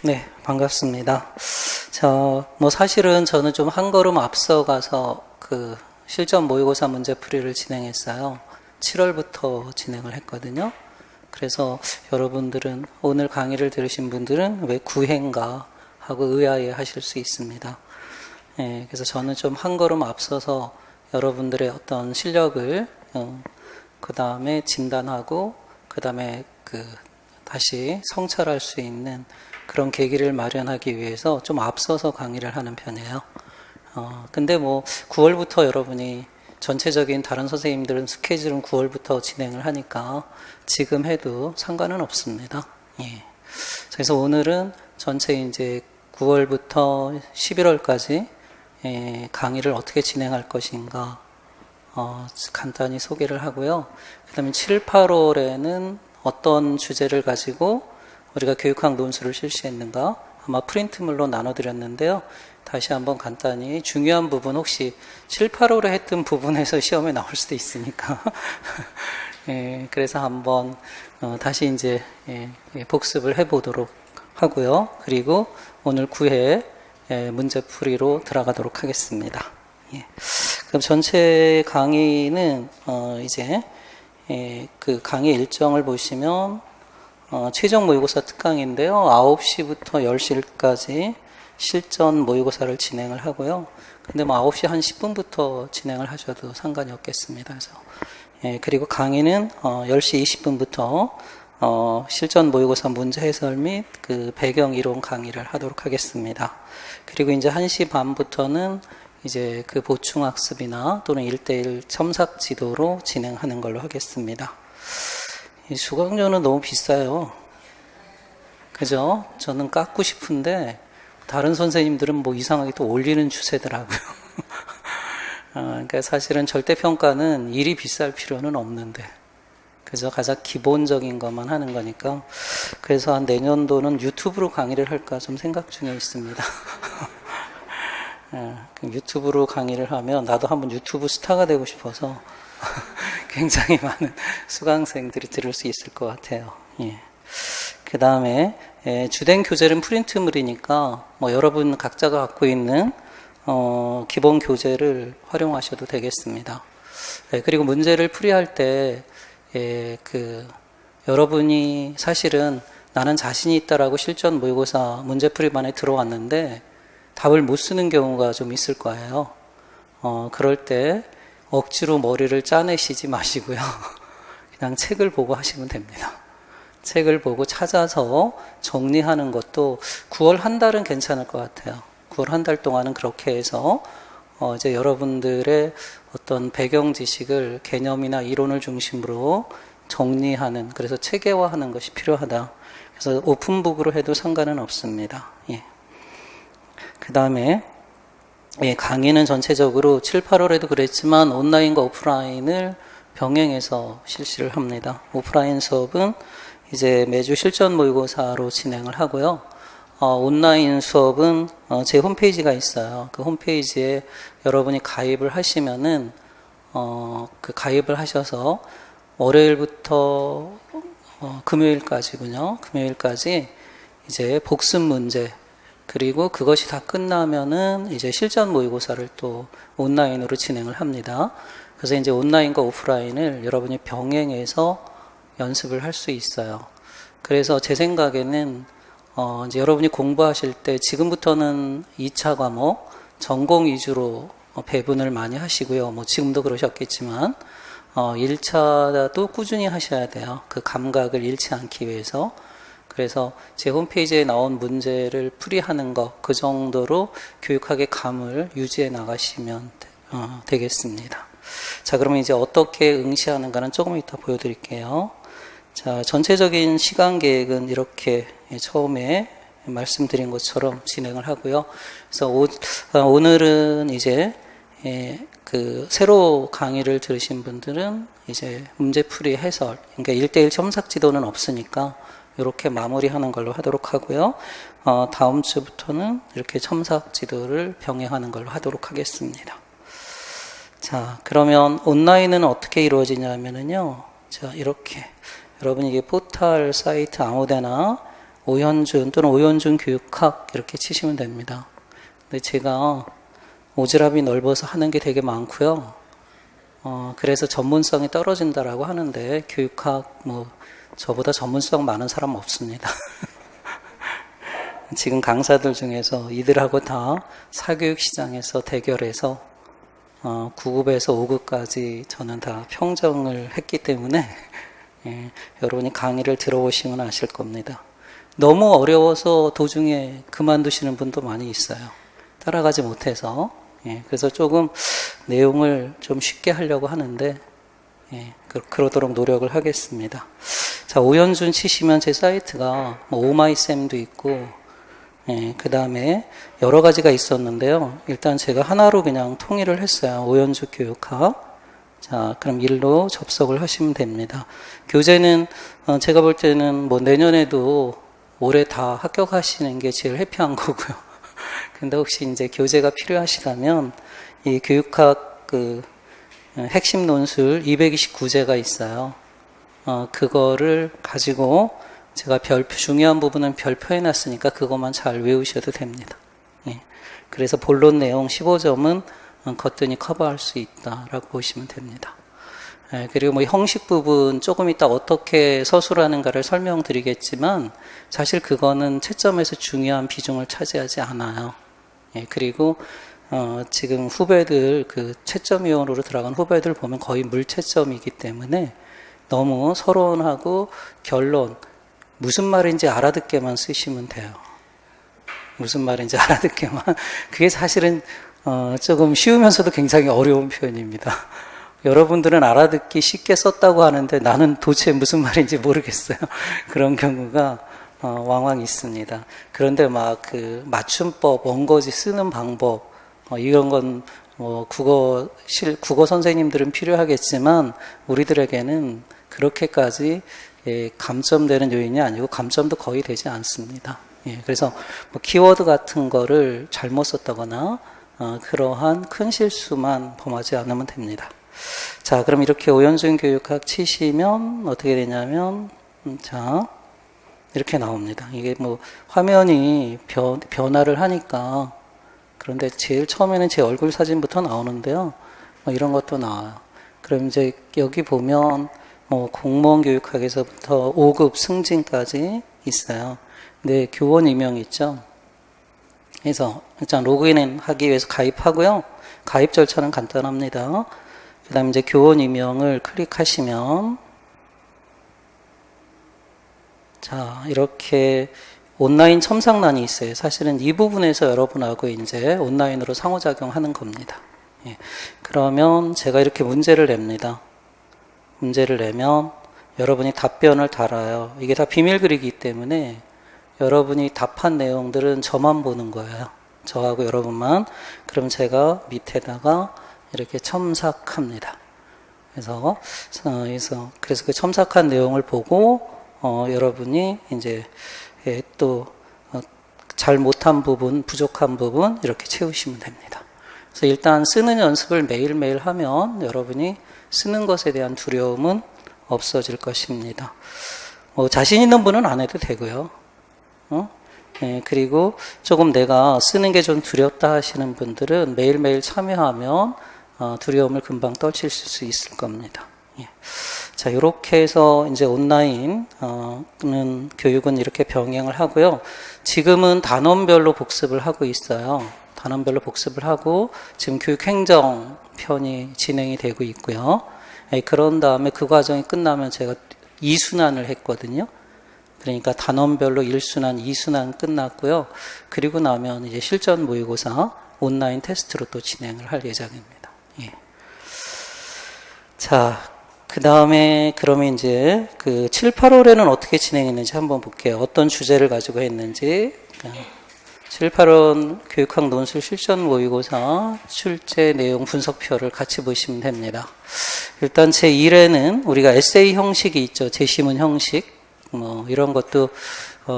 네, 반갑습니다. 사실은 저는 좀 한 걸음 앞서가서 그 실전 모의고사 문제풀이를 진행했어요. 7월부터 진행을 했거든요. 그래서 여러분들은, 오늘 강의를 들으신 분들은 왜 9회인가 하고 의아해 하실 수 있습니다. 그래서 저는 좀 한 걸음 앞서서 여러분들의 어떤 실력을, 그 다음에 진단하고, 그 다음에 다시 성찰할 수 있는 그런 계기를 마련하기 위해서 좀 앞서서 강의를 하는 편이에요. 근데 9월부터 여러분이 전체적인 다른 선생님들은 스케줄은 9월부터 진행을 하니까 지금 해도 상관은 없습니다. 예. 그래서 오늘은 전체 이제 9월부터 11월까지 강의를 어떻게 진행할 것인가 간단히 소개를 하고요. 그 다음에 7, 8월에는 어떤 주제를 가지고 우리가 교육학 논술을 실시했는가 아마 프린트물로 나눠드렸는데요. 다시 한번 간단히 중요한 부분 혹시 7, 8월에 했던 부분에서 시험에 나올 수도 있으니까 그래서 한번 다시 이제 복습을 해보도록 하고요. 그리고 오늘 9회 문제풀이로 들어가도록 하겠습니다. 그럼 전체 강의는 이제 그 강의 일정을 보시면 최종 모의고사 특강인데요. 9시부터 10시까지 실전 모의고사를 진행을 하고요. 근데 9시 한 10분부터 진행을 하셔도 상관이 없겠습니다. 그래서 그리고 강의는 10시 20분부터 실전 모의고사 문제 해설 및 그 배경 이론 강의를 하도록 하겠습니다. 그리고 이제 1시 반부터는 이제 그 보충학습이나 또는 1:1 첨삭 지도로 진행하는 걸로 하겠습니다. 이 수강료는 너무 비싸요. 그죠? 저는 깎고 싶은데 다른 선생님들은 이상하게 또 올리는 추세더라고요. 그러니까 사실은 절대평가는 일이 비쌀 필요는 없는데, 그죠? 가장 기본적인 것만 하는 거니까. 그래서 한 내년도는 유튜브로 강의를 할까 좀 생각 중에 있습니다. 유튜브로 강의를 하면 나도 한번 유튜브 스타가 되고 싶어서 굉장히 많은 수강생들이 들을 수 있을 것 같아요. 그 다음에 주된 교재는 프린트물이니까 여러분 각자가 갖고 있는 기본 교재를 활용하셔도 되겠습니다. 그리고 문제를 풀이할 때 여러분이 사실은 나는 자신이 있다라고 실전 모의고사 문제풀이반에 들어왔는데 답을 못 쓰는 경우가 좀 있을 거예요. 그럴 때 억지로 머리를 짜내시지 마시고요. 그냥 책을 보고 하시면 됩니다. 책을 보고 찾아서 정리하는 것도 9월 한 달은 괜찮을 것 같아요. 9월 한 달 동안은 그렇게 해서 이제 여러분들의 어떤 배경 지식을 개념이나 이론을 중심으로 정리하는, 그래서 체계화하는 것이 필요하다. 그래서 오픈북으로 해도 상관은 없습니다. 그 다음에 강의는 전체적으로 7, 8월에도 그랬지만 온라인과 오프라인을 병행해서 실시를 합니다. 오프라인 수업은 이제 매주 실전 모의고사로 진행을 하고요. 온라인 수업은 제 홈페이지가 있어요. 그 홈페이지에 여러분이 가입을 하시면은 그 가입을 하셔서 월요일부터 금요일까지군요. 금요일까지 이제 복습 문제, 그리고 그것이 다 끝나면은 이제 실전 모의고사를 또 온라인으로 진행을 합니다. 그래서 이제 온라인과 오프라인을 여러분이 병행해서 연습을 할 수 있어요. 그래서 제 생각에는 이제 여러분이 공부하실 때 지금부터는 2차 과목 전공 위주로 배분을 많이 하시고요. 지금도 그러셨겠지만 1차도 꾸준히 하셔야 돼요. 그 감각을 잃지 않기 위해서. 그래서 제 홈페이지에 나온 문제를 풀이하는 것, 그 정도로 교육학의 감을 유지해 나가시면 되겠습니다. 자, 그러면 이제 어떻게 응시하는가는 조금 이따 보여드릴게요. 자, 전체적인 시간 계획은 이렇게 처음에 말씀드린 것처럼 진행을 하고요. 그래서 오늘은 이제 새로 강의를 들으신 분들은 이제 문제풀이 해설, 그러니까 1:1 첨삭 지도는 없으니까 이렇게 마무리하는 걸로 하도록 하고요. 다음 주부터는 이렇게 첨삭 지도를 병행하는 걸로 하도록 하겠습니다. 자, 그러면 온라인은 어떻게 이루어지냐면요. 자, 이렇게 여러분 이게 포털 사이트 아무데나 오현준 또는 오현준 교육학 이렇게 치시면 됩니다. 근데 제가 오지랖이 넓어서 하는 게 되게 많고요. 그래서 전문성이 떨어진다라고 하는데 교육학 뭐 저보다 전문성 많은 사람 없습니다. 지금 강사들 중에서 이들하고 다 사교육 시장에서 대결해서 9급에서 5급까지 저는 다 평정을 했기 때문에 예, 여러분이 강의를 들어보시면 아실 겁니다. 너무 어려워서 도중에 그만두시는 분도 많이 있어요. 따라가지 못해서. 예, 그래서 조금 내용을 좀 쉽게 하려고 하는데 예, 그러도록 노력을 하겠습니다. 자, 오현준 치시면 제 사이트가 뭐 오마이쌤도 있고 예, 그 다음에 여러 가지가 있었는데요. 일단 제가 하나로 그냥 통일을 했어요. 오현준 교육학. 자, 그럼 일로 접속을 하시면 됩니다. 교재는 제가 볼 때는 뭐 내년에도 올해 다 합격하시는 게 제일 해피한 거고요. 근데 혹시 이제 교재가 필요하시다면 이 교육학 그 핵심 논술 229제가 있어요. 그거를 가지고 제가 중요한 부분은 별표해 놨으니까 그것만 잘 외우셔도 됩니다. 예. 그래서 본론 내용 15점은 거뜬히 커버할 수 있다라고 보시면 됩니다. 예, 그리고 뭐 형식 부분 조금 이따 어떻게 서술하는가를 설명드리겠지만 사실 그거는 채점에서 중요한 비중을 차지하지 않아요. 예, 그리고 지금 후배들 그 채점위원으로 들어간 후배들 보면 거의 물채점이기 때문에 너무 서론하고 결론 무슨 말인지 알아듣게만 쓰시면 돼요. 무슨 말인지 알아듣게만. 그게 사실은 조금 쉬우면서도 굉장히 어려운 표현입니다. 여러분들은 알아듣기 쉽게 썼다고 하는데 나는 도대체 무슨 말인지 모르겠어요. 그런 경우가 왕왕 있습니다. 그런데 막 그 맞춤법, 원고지 쓰는 방법 이런 건 뭐 국어 선생님들은 필요하겠지만 우리들에게는 그렇게까지 감점되는 요인이 아니고 감점도 거의 되지 않습니다. 예, 그래서 뭐 키워드 같은 거를 잘못 썼다거나 그러한 큰 실수만 범하지 않으면 됩니다. 자, 그럼 이렇게 오현준 교육학 치시면 어떻게 되냐면 자 이렇게 나옵니다. 이게 뭐 화면이 변화를 하니까 그런데 제일 처음에는 제 얼굴 사진부터 나오는데요. 뭐 이런 것도 나와요. 그럼 이제 여기 보면 뭐 공무원 교육학에서부터 5급 승진까지 있어요. 근데 교원 임용 있죠. 그래서 일단 로그인 하기 위해서 가입하고요. 가입 절차는 간단합니다. 그 다음에 이제 교원 임용을 클릭하시면 자, 이렇게 온라인 첨삭란이 있어요. 사실은 이 부분에서 여러분하고 이제 온라인으로 상호작용하는 겁니다. 예. 그러면 제가 이렇게 문제를 냅니다. 문제를 내면 여러분이 답변을 달아요. 이게 다 비밀글이기 때문에 여러분이 답한 내용들은 저만 보는 거예요. 저하고 여러분만. 그럼 제가 밑에다가 이렇게 첨삭합니다. 그래서 그 첨삭한 내용을 보고 여러분이 이제 또 잘 못한 부분, 부족한 부분 이렇게 채우시면 됩니다. 그래서 일단 쓰는 연습을 매일매일 하면 여러분이 쓰는 것에 대한 두려움은 없어질 것입니다. 자신 있는 분은 안 해도 되고요. 예, 그리고 조금 내가 쓰는 게 좀 두렵다 하시는 분들은 매일매일 참여하면 두려움을 금방 떨칠 수 있을 겁니다. 예. 자, 이렇게 해서 이제 온라인 교육은 이렇게 병행을 하고요. 지금은 단원별로 복습을 하고 있어요. 단원별로 복습을 하고 지금 교육행정 편이 진행이 되고 있고요. 예, 그런 다음에 그 과정이 끝나면 제가 2순환을 했거든요. 그러니까 단원별로 1순환, 2순환 끝났고요. 그리고 나면 이제 실전 모의고사 온라인 테스트로 또 진행을 할 예정입니다. 예. 자, 그 다음에 그러면 이제 그 7, 8월에는 어떻게 진행했는지 한번 볼게요. 어떤 주제를 가지고 했는지. 7, 8월 교육학 논술 실전 모의고사 출제 내용 분석표를 같이 보시면 됩니다. 일단 제1에는 우리가 에세이 형식이 있죠. 제시문 형식. 뭐 이런 것도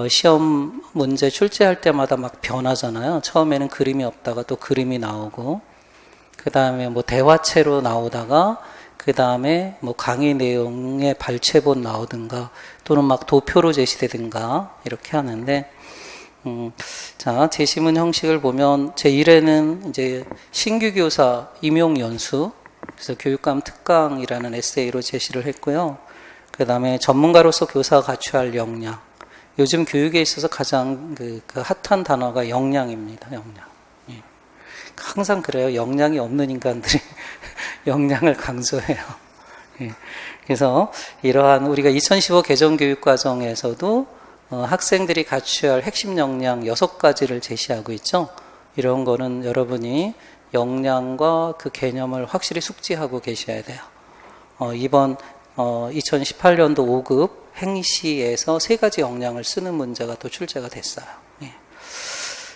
시험 문제 출제할 때마다 막 변하잖아요. 처음에는 그림이 없다가 또 그림이 나오고 그 다음에 뭐 대화체로 나오다가 그 다음에 뭐 강의 내용의 발췌본 나오든가 또는 막 도표로 제시되든가 이렇게 하는데, 자, 제시문 형식을 보면 제1회는 이제 신규 교사 임용 연수, 그래서 교육감 특강이라는 에세이로 제시를 했고요. 그 다음에 전문가로서 교사가 갖춰야 할 역량. 요즘 교육에 있어서 가장 그 핫한 단어가 역량입니다. 역량. 예. 항상 그래요. 역량이 없는 인간들이 역량을 강조해요. 예. 그래서 이러한 우리가 2015 개정교육과정에서도 학생들이 갖춰야 할 핵심 역량 6가지를 제시하고 있죠. 이런 거는 여러분이 역량과 그 개념을 확실히 숙지하고 계셔야 돼요. 이번 2018년도 5급 행시에서 3가지 역량을 쓰는 문제가 또 출제가 됐어요. 예.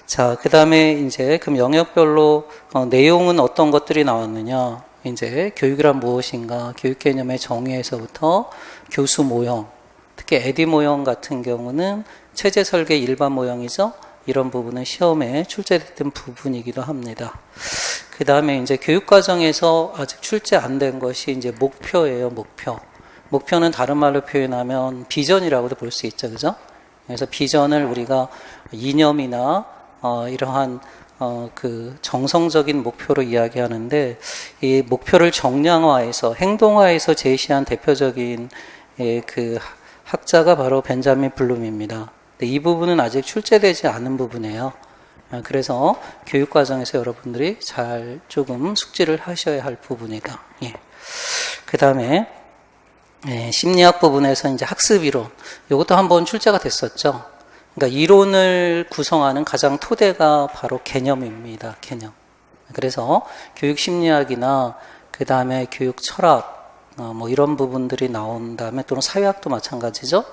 자, 그 다음에 이제 그럼 영역별로 내용은 어떤 것들이 나왔느냐. 이제 교육이란 무엇인가, 교육 개념의 정의에서부터 교수 모형, 특히 에디 모형 같은 경우는 체제 설계 일반 모형이죠. 이런 부분은 시험에 출제됐던 부분이기도 합니다. 그 다음에 이제 교육과정에서 아직 출제 안 된 것이 이제 목표예요, 목표. 목표는 다른 말로 표현하면 비전이라고도 볼 수 있죠, 그죠? 그래서 비전을 우리가 이념이나 이러한 그 정성적인 목표로 이야기하는데, 이 목표를 정량화해서 행동화해서 제시한 대표적인 그 학자가 바로 벤자민 블룸입니다. 이 부분은 아직 출제되지 않은 부분이에요. 그래서 교육과정에서 여러분들이 잘 조금 숙지를 하셔야 할 부분이다. 예. 그 다음에 심리학 부분에서 이제 학습 이론, 이것도 한번 출제가 됐었죠. 그러니까 이론을 구성하는 가장 토대가 바로 개념입니다. 개념. 그래서 교육 심리학이나 그 다음에 교육 철학, 뭐 이런 부분들이 나온 다음에 또는 사회학도 마찬가지죠.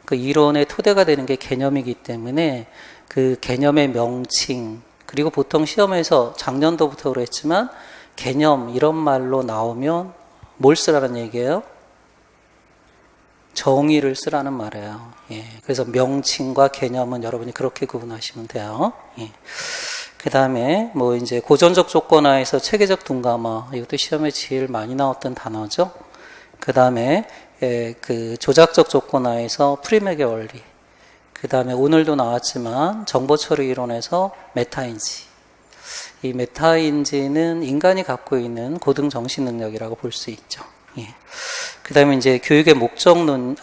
그 이론의 토대가 되는 게 개념이기 때문에 그 개념의 명칭, 그리고 보통 시험에서 작년도부터 그랬지만 개념 이런 말로 나오면 뭘 쓰라는 얘기예요? 정의를 쓰라는 말이에요. 예. 그래서 명칭과 개념은 여러분이 그렇게 구분하시면 돼요. 예. 그 다음에 뭐 이제 고전적 조건화에서 체계적 둔감화, 이것도 시험에 제일 많이 나왔던 단어죠. 그 다음에 그 조작적 조건화에서 프리맥의 원리. 그 다음에 오늘도 나왔지만 정보처리 이론에서 메타인지. 이 메타인지는 인간이 갖고 있는 고등 정신 능력이라고 볼 수 있죠. 예. 그 다음에 이제 교육의 목적론,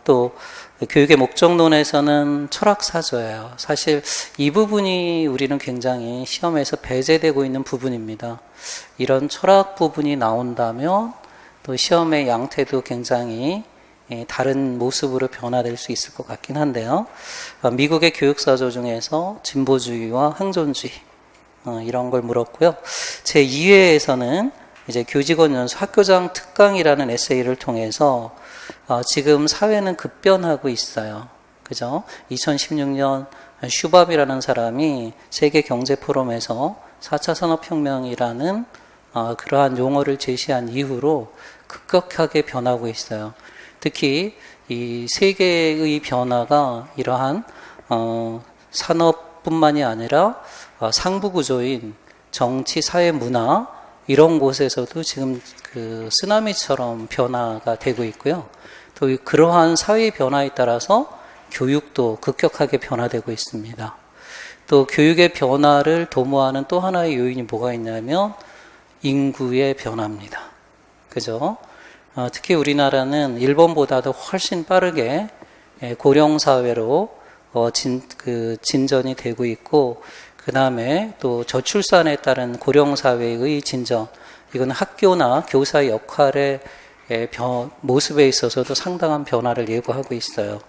또 교육의 목적론에서는 철학사조예요. 사실 이 부분이 우리는 굉장히 시험에서 배제되고 있는 부분입니다. 이런 철학 부분이 나온다면 또 시험의 양태도 굉장히 다른 모습으로 변화될 수 있을 것 같긴 한데요. 미국의 교육사조 중에서 진보주의와 행존주의, 이런 걸 물었고요. 제 2회에서는 이제 교직원 연수 학교장 특강이라는 에세이를 통해서 지금 사회는 급변하고 있어요. 그죠? 2016년 슈밥이라는 사람이 세계 경제 포럼에서 4차 산업혁명이라는 그러한 용어를 제시한 이후로 급격하게 변하고 있어요. 특히 이 세계의 변화가 이러한 산업뿐만이 아니라 상부 구조인 정치, 사회, 문화 이런 곳에서도 지금 그 쓰나미처럼 변화가 되고 있고요. 또 그러한 사회 변화에 따라서 교육도 급격하게 변화되고 있습니다. 또 교육의 변화를 도모하는 또 하나의 요인이 뭐가 있냐면 인구의 변화입니다. 그죠? 특히 우리나라는 일본보다도 훨씬 빠르게 고령사회로 진전이 되고 있고, 그 다음에 또 저출산에 따른 고령사회의 진전, 이건 학교나 교사의 역할의 모습에 있어서도 상당한 변화를 예고하고 있어요.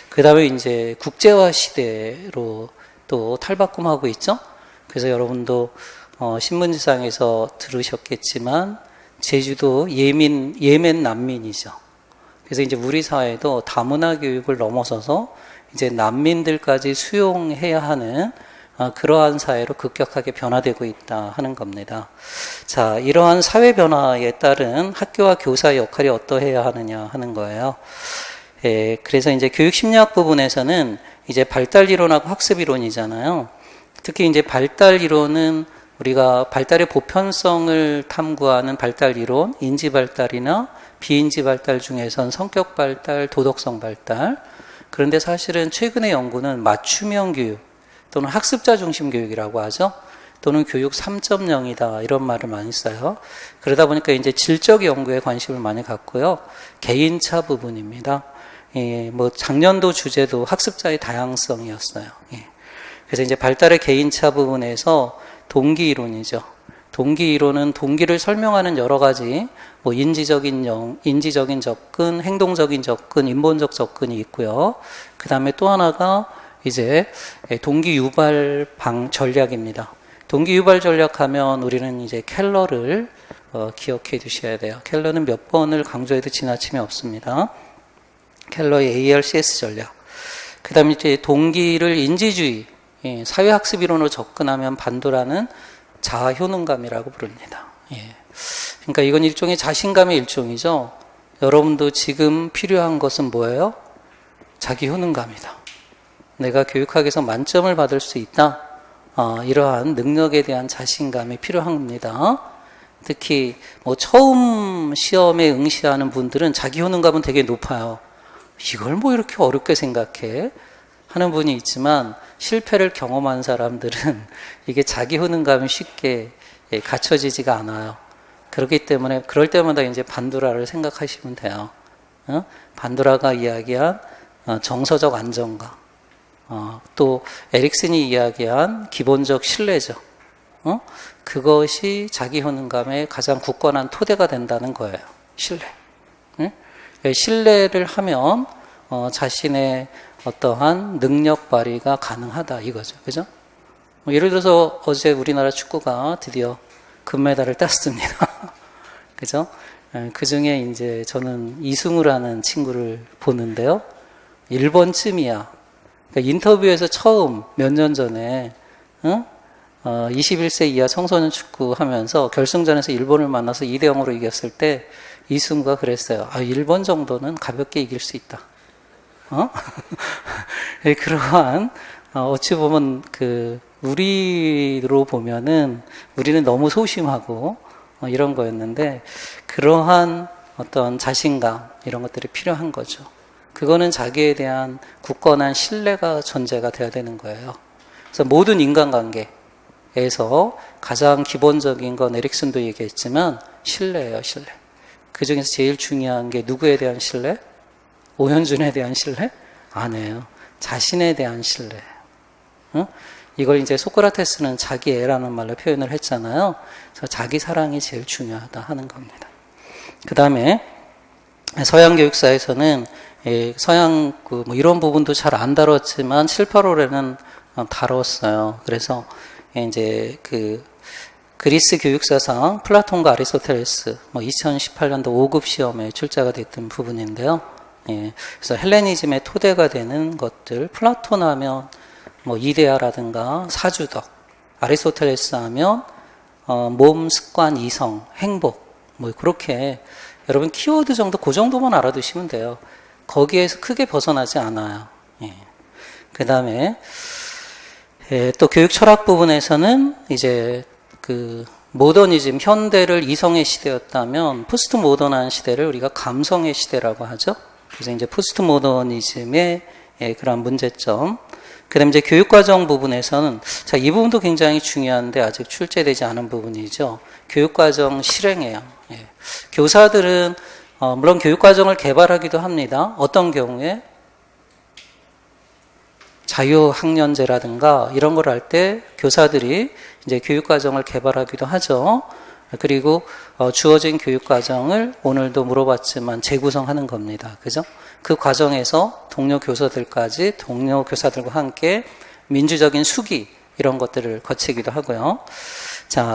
그 다음에 이제 국제화 시대로 또 탈바꿈하고 있죠. 그래서 여러분도 신문지상에서 들으셨겠지만 제주도 예멘 난민이죠. 그래서 이제 우리 사회도 다문화 교육을 넘어서서 이제 난민들까지 수용해야 하는 그러한 사회로 급격하게 변화되고 있다 하는 겁니다. 자, 이러한 사회 변화에 따른 학교와 교사의 역할이 어떠해야 하느냐 하는 거예요. 그래서 이제 교육 심리학 부분에서는 이제 발달 이론하고 학습 이론이잖아요. 특히 이제 발달 이론은 우리가 발달의 보편성을 탐구하는 발달 이론, 인지 발달이나 비인지 발달 중에선 성격 발달, 도덕성 발달. 그런데 사실은 최근의 연구는 맞춤형 교육 또는 학습자 중심 교육이라고 하죠. 또는 교육 3.0이다 이런 말을 많이 써요. 그러다 보니까 이제 질적 연구에 관심을 많이 갖고요. 개인차 부분입니다. 뭐 작년도 주제도 학습자의 다양성이었어요. 그래서 이제 발달의 개인차 부분에서 동기 이론이죠. 동기 이론은 동기를 설명하는 여러 가지 뭐 인지적인 접근, 행동적인 접근, 인본적 접근이 있고요. 그 다음에 또 하나가 이제 동기 유발 전략입니다. 동기 유발 전략하면 우리는 이제 켈러를 기억해 두셔야 돼요. 켈러는 몇 번을 강조해도 지나침이 없습니다. 켈러의 ARCS 전략. 그 다음에 이제 동기를 인지주의, 사회학습 이론으로 접근하면 반도라는 자아 효능감이라고 부릅니다. 그러니까 이건 일종의 자신감의 일종이죠. 여러분도 지금 필요한 것은 뭐예요? 자기 효능감이다. 내가 교육학에서 만점을 받을 수 있다. 이러한 능력에 대한 자신감이 필요합니다. 특히 뭐 처음 시험에 응시하는 분들은 자기 효능감은 되게 높아요. 이걸 뭐 이렇게 어렵게 생각해? 하는 분이 있지만 실패를 경험한 사람들은 이게 자기 효능감이 쉽게 갖춰지지가 않아요. 그렇기 때문에 그럴 때마다 이제 반도라를 생각하시면 돼요. 반도라가 이야기한 정서적 안정감, 또 에릭슨이 이야기한 기본적 신뢰죠. 그것이 자기 효능감의 가장 굳건한 토대가 된다는 거예요. 신뢰. 신뢰를 하면 자신의 어떠한 능력 발휘가 가능하다 이거죠. 그죠? 예를 들어서 어제 우리나라 축구가 드디어 금메달을 땄습니다. 그죠? 그 중에 이제 저는 이승우라는 친구를 보는데요. 1번쯤이야. 그러니까 인터뷰에서 처음 몇 년 전에 21세 이하 청소년 축구 하면서 결승전에서 일본을 만나서 2대0으로 이겼을 때 이승우가 그랬어요. 1번 정도는 가볍게 이길 수 있다. 그러한 어찌 보면 우리로 보면은 우리는 너무 소심하고 이런 거였는데 그러한 어떤 자신감 이런 것들이 필요한 거죠. 그거는 자기에 대한 굳건한 신뢰가 존재가 돼야 되는 거예요. 그래서 모든 인간관계에서 가장 기본적인 건 에릭슨도 얘기했지만 신뢰예요, 신뢰. 그 중에서 제일 중요한 게 누구에 대한 신뢰? 오현준에 대한 신뢰? 아니에요. 자신에 대한 신뢰. 이걸 이제 소크라테스는 자기애라는 말로 표현을 했잖아요. 그래서 자기 사랑이 제일 중요하다 하는 겁니다. 그 다음에 서양 교육사에서는 서양 뭐 이런 부분도 잘 안 다뤘지만 7, 8월에는 다뤘어요. 그래서 이제 그리스 교육사상 플라톤과 아리스토텔레스 2018년도 5급 시험에 출제가 됐던 부분인데요. 그래서 헬레니즘의 토대가 되는 것들, 플라톤 하면 이데아라든가 사주덕, 아리스토텔레스 하면 몸, 습관, 이성, 행복, 그렇게 여러분 키워드 정도 그 정도만 알아두시면 돼요. 거기에서 크게 벗어나지 않아요. 그 다음에 또 교육 철학 부분에서는 이제 모더니즘, 현대를 이성의 시대였다면 포스트 모던한 시대를 우리가 감성의 시대라고 하죠. 그래서 이제 포스트 모더니즘의 그런 문제점. 그 다음에 이제 교육과정 부분에서는, 이 부분도 굉장히 중요한데 아직 출제되지 않은 부분이죠. 교육과정 실행이에요. 교사들은, 물론 교육과정을 개발하기도 합니다. 어떤 경우에? 자유학년제라든가 이런 걸 할 때 교사들이 이제 교육과정을 개발하기도 하죠. 그리고 주어진 교육과정을 오늘도 물어봤지만 재구성하는 겁니다. 그죠? 그 과정에서 동료 교사들과 함께 민주적인 수기 이런 것들을 거치기도 하고요.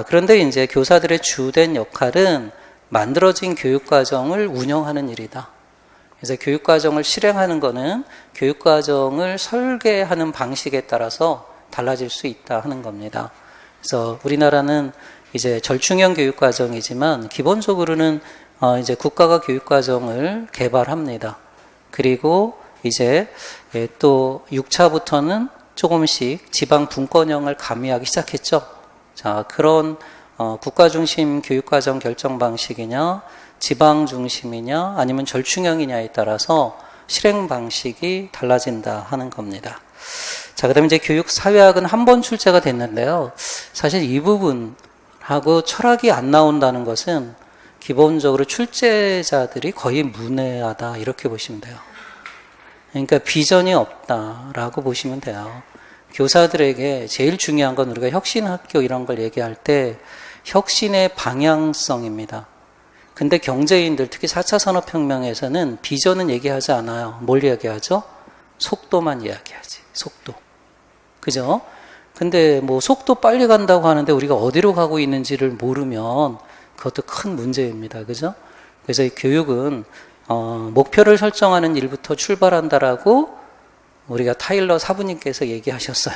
그런데 이제 교사들의 주된 역할은 만들어진 교육과정을 운영하는 일이다. 그래서 교육과정을 실행하는 거는 교육과정을 설계하는 방식에 따라서 달라질 수 있다 하는 겁니다. 그래서 우리나라는 이제 절충형 교육과정이지만 기본적으로는 이제 국가가 교육과정을 개발합니다. 그리고 이제 또 6차부터는 조금씩 지방 분권형을 가미하기 시작했죠. 자, 그런 국가 중심 교육과정 결정 방식이냐, 지방 중심이냐, 아니면 절충형이냐에 따라서 실행 방식이 달라진다 하는 겁니다. 자, 그 다음에 이제 교육 사회학은 한 번 출제가 됐는데요. 사실 이 부분하고 철학이 안 나온다는 것은 기본적으로 출제자들이 거의 문외하다 이렇게 보시면 돼요. 그러니까 비전이 없다라고 보시면 돼요. 교사들에게 제일 중요한 건 우리가 혁신학교 이런 걸 얘기할 때 혁신의 방향성입니다. 근데 경제인들, 특히 4차 산업혁명에서는 비전은 얘기하지 않아요. 뭘 얘기하죠? 속도만 이야기하지. 속도. 그죠? 근데 뭐 속도 빨리 간다고 하는데 우리가 어디로 가고 있는지를 모르면 그것도 큰 문제입니다. 그죠? 그래서 이 교육은 목표를 설정하는 일부터 출발한다라고 우리가 타일러 사부님께서 얘기하셨어요.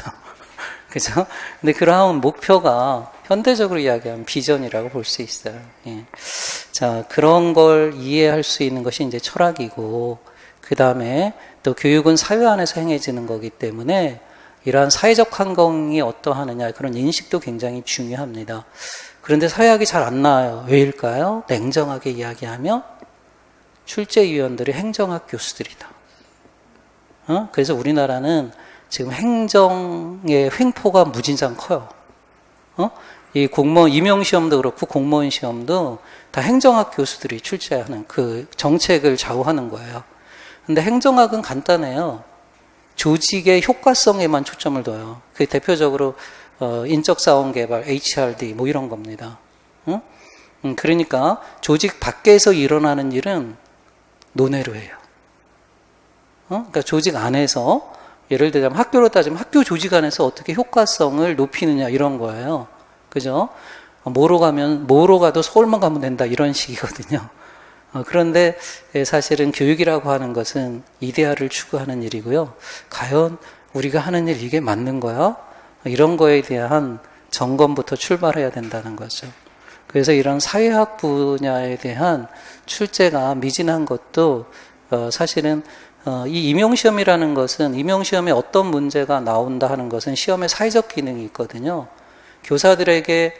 그죠? 근데 그러한 목표가 현대적으로 이야기하면 비전이라고 볼 수 있어요. 예. 자, 그런 걸 이해할 수 있는 것이 이제 철학이고, 그 다음에 또 교육은 사회 안에서 행해지는 거기 때문에 이러한 사회적 환경이 어떠하느냐, 그런 인식도 굉장히 중요합니다. 그런데 사회학이 잘 안 나와요. 왜일까요? 냉정하게 이야기하면 출제위원들이 행정학 교수들이다. 그래서 우리나라는 지금 행정의 횡포가 무진장 커요. 이 공무원 임용시험도 그렇고 공무원 시험도 다 행정학 교수들이 출제하는 그 정책을 좌우하는 거예요. 근데 행정학은 간단해요. 조직의 효과성에만 초점을 둬요. 그 대표적으로 인적자원 개발, HRD 뭐 이런 겁니다. 그러니까 조직 밖에서 일어나는 일은 논외로 해요. 그러니까 조직 안에서 예를 들자면 학교로 따지면 학교 조직 안에서 어떻게 효과성을 높이느냐 이런 거예요. 그죠? 뭐로 가도 서울만 가면 된다 이런 식이거든요. 그런데 사실은 교육이라고 하는 것은 이데아를 추구하는 일이고요. 과연 우리가 하는 일 이게 맞는 거야? 이런 거에 대한 점검부터 출발해야 된다는 거죠. 그래서 이런 사회학 분야에 대한 출제가 미진한 것도 사실은 이 임용시험이라는 것은 임용시험에 어떤 문제가 나온다 하는 것은 시험의 사회적 기능이 있거든요. 교사들에게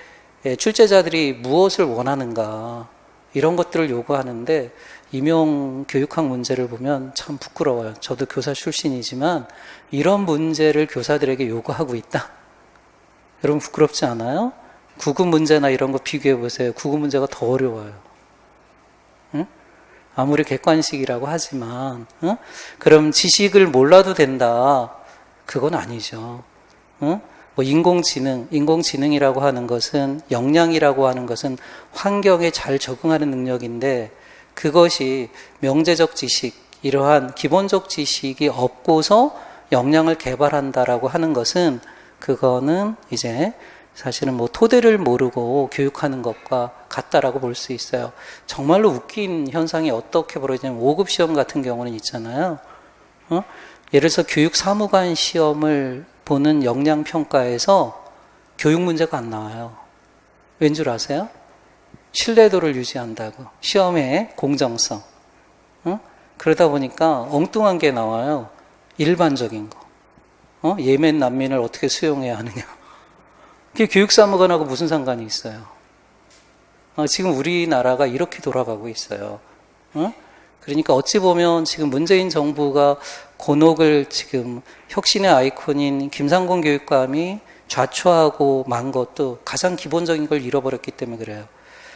출제자들이 무엇을 원하는가 이런 것들을 요구하는데 임용교육학 문제를 보면 참 부끄러워요. 저도 교사 출신이지만 이런 문제를 교사들에게 요구하고 있다. 여러분 부끄럽지 않아요? 구급 문제나 이런 거 비교해 보세요. 구급 문제가 더 어려워요. 응? 아무리 객관식이라고 하지만 그럼 지식을 몰라도 된다. 그건 아니죠. 뭐 인공지능이라고 하는 것은 역량이라고 하는 것은 환경에 잘 적응하는 능력인데 그것이 명제적 지식, 이러한 기본적 지식이 없고서 역량을 개발한다라고 하는 것은 그거는 이제 사실은 뭐 토대를 모르고 교육하는 것과 같다라고 볼 수 있어요. 정말로 웃긴 현상이 어떻게 벌어지냐면 5급 시험 같은 경우는 있잖아요. 예를 들어서 교육사무관 시험을 보는 역량평가에서 교육 문제가 안 나와요. 왠 줄 아세요? 신뢰도를 유지한다고. 시험의 공정성. 그러다 보니까 엉뚱한 게 나와요. 일반적인 거. 예멘 난민을 어떻게 수용해야 하느냐. 그게 교육사무관하고 무슨 상관이 있어요? 지금 우리나라가 이렇게 돌아가고 있어요. 그러니까 어찌 보면 지금 문재인 정부가 곤혹을 지금 혁신의 아이콘인 김상곤 교육감이 좌초하고 만 것도 가장 기본적인 걸 잃어버렸기 때문에 그래요.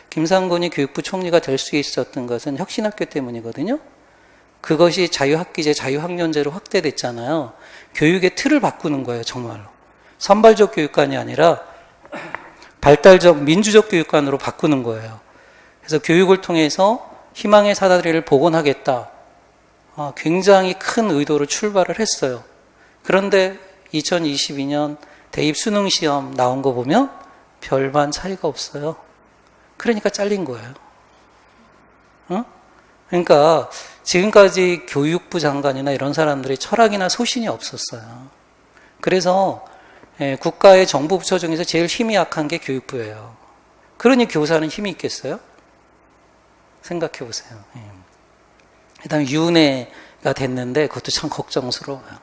김상곤이 교육부 총리가 될 수 있었던 것은 혁신학교 때문이거든요. 그것이 자유학기제, 자유학년제로 확대됐잖아요. 교육의 틀을 바꾸는 거예요, 정말로. 선발적 교육관이 아니라 발달적 민주적 교육관으로 바꾸는 거예요. 그래서 교육을 통해서 희망의 사다리를 복원하겠다. 굉장히 큰 의도로 출발을 했어요. 그런데 2022년 대입 수능 시험 나온 거 보면 별반 차이가 없어요. 그러니까 잘린 거예요. 그러니까 지금까지 교육부 장관이나 이런 사람들이 철학이나 소신이 없었어요. 그래서 국가의 정부 부처 중에서 제일 힘이 약한 게 교육부예요. 그러니 교사는 힘이 있겠어요? 생각해 보세요. 그 다음에 윤회가 됐는데 그것도 참 걱정스러워요.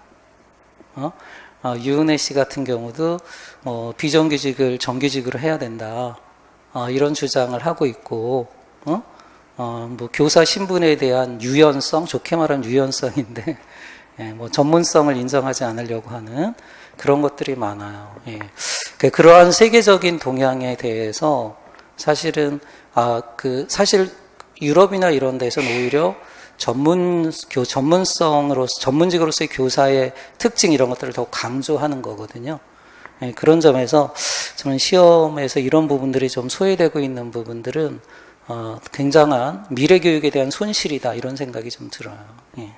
유은혜 씨 같은 경우도 비정규직을 정규직으로 해야 된다. 이런 주장을 하고 있고, 뭐 교사 신분에 대한 유연성, 좋게 말하면 유연성인데, 뭐 전문성을 인정하지 않으려고 하는 그런 것들이 많아요. 예. 그러한 세계적인 동향에 대해서 사실은 사실 유럽이나 이런 데서는 오히려 전문직으로서의 교사의 특징 이런 것들을 더 강조하는 거거든요. 예, 그런 점에서 저는 시험에서 이런 부분들이 좀 소외되고 있는 부분들은 굉장한 미래 교육에 대한 손실이다 이런 생각이 좀 들어요. 예.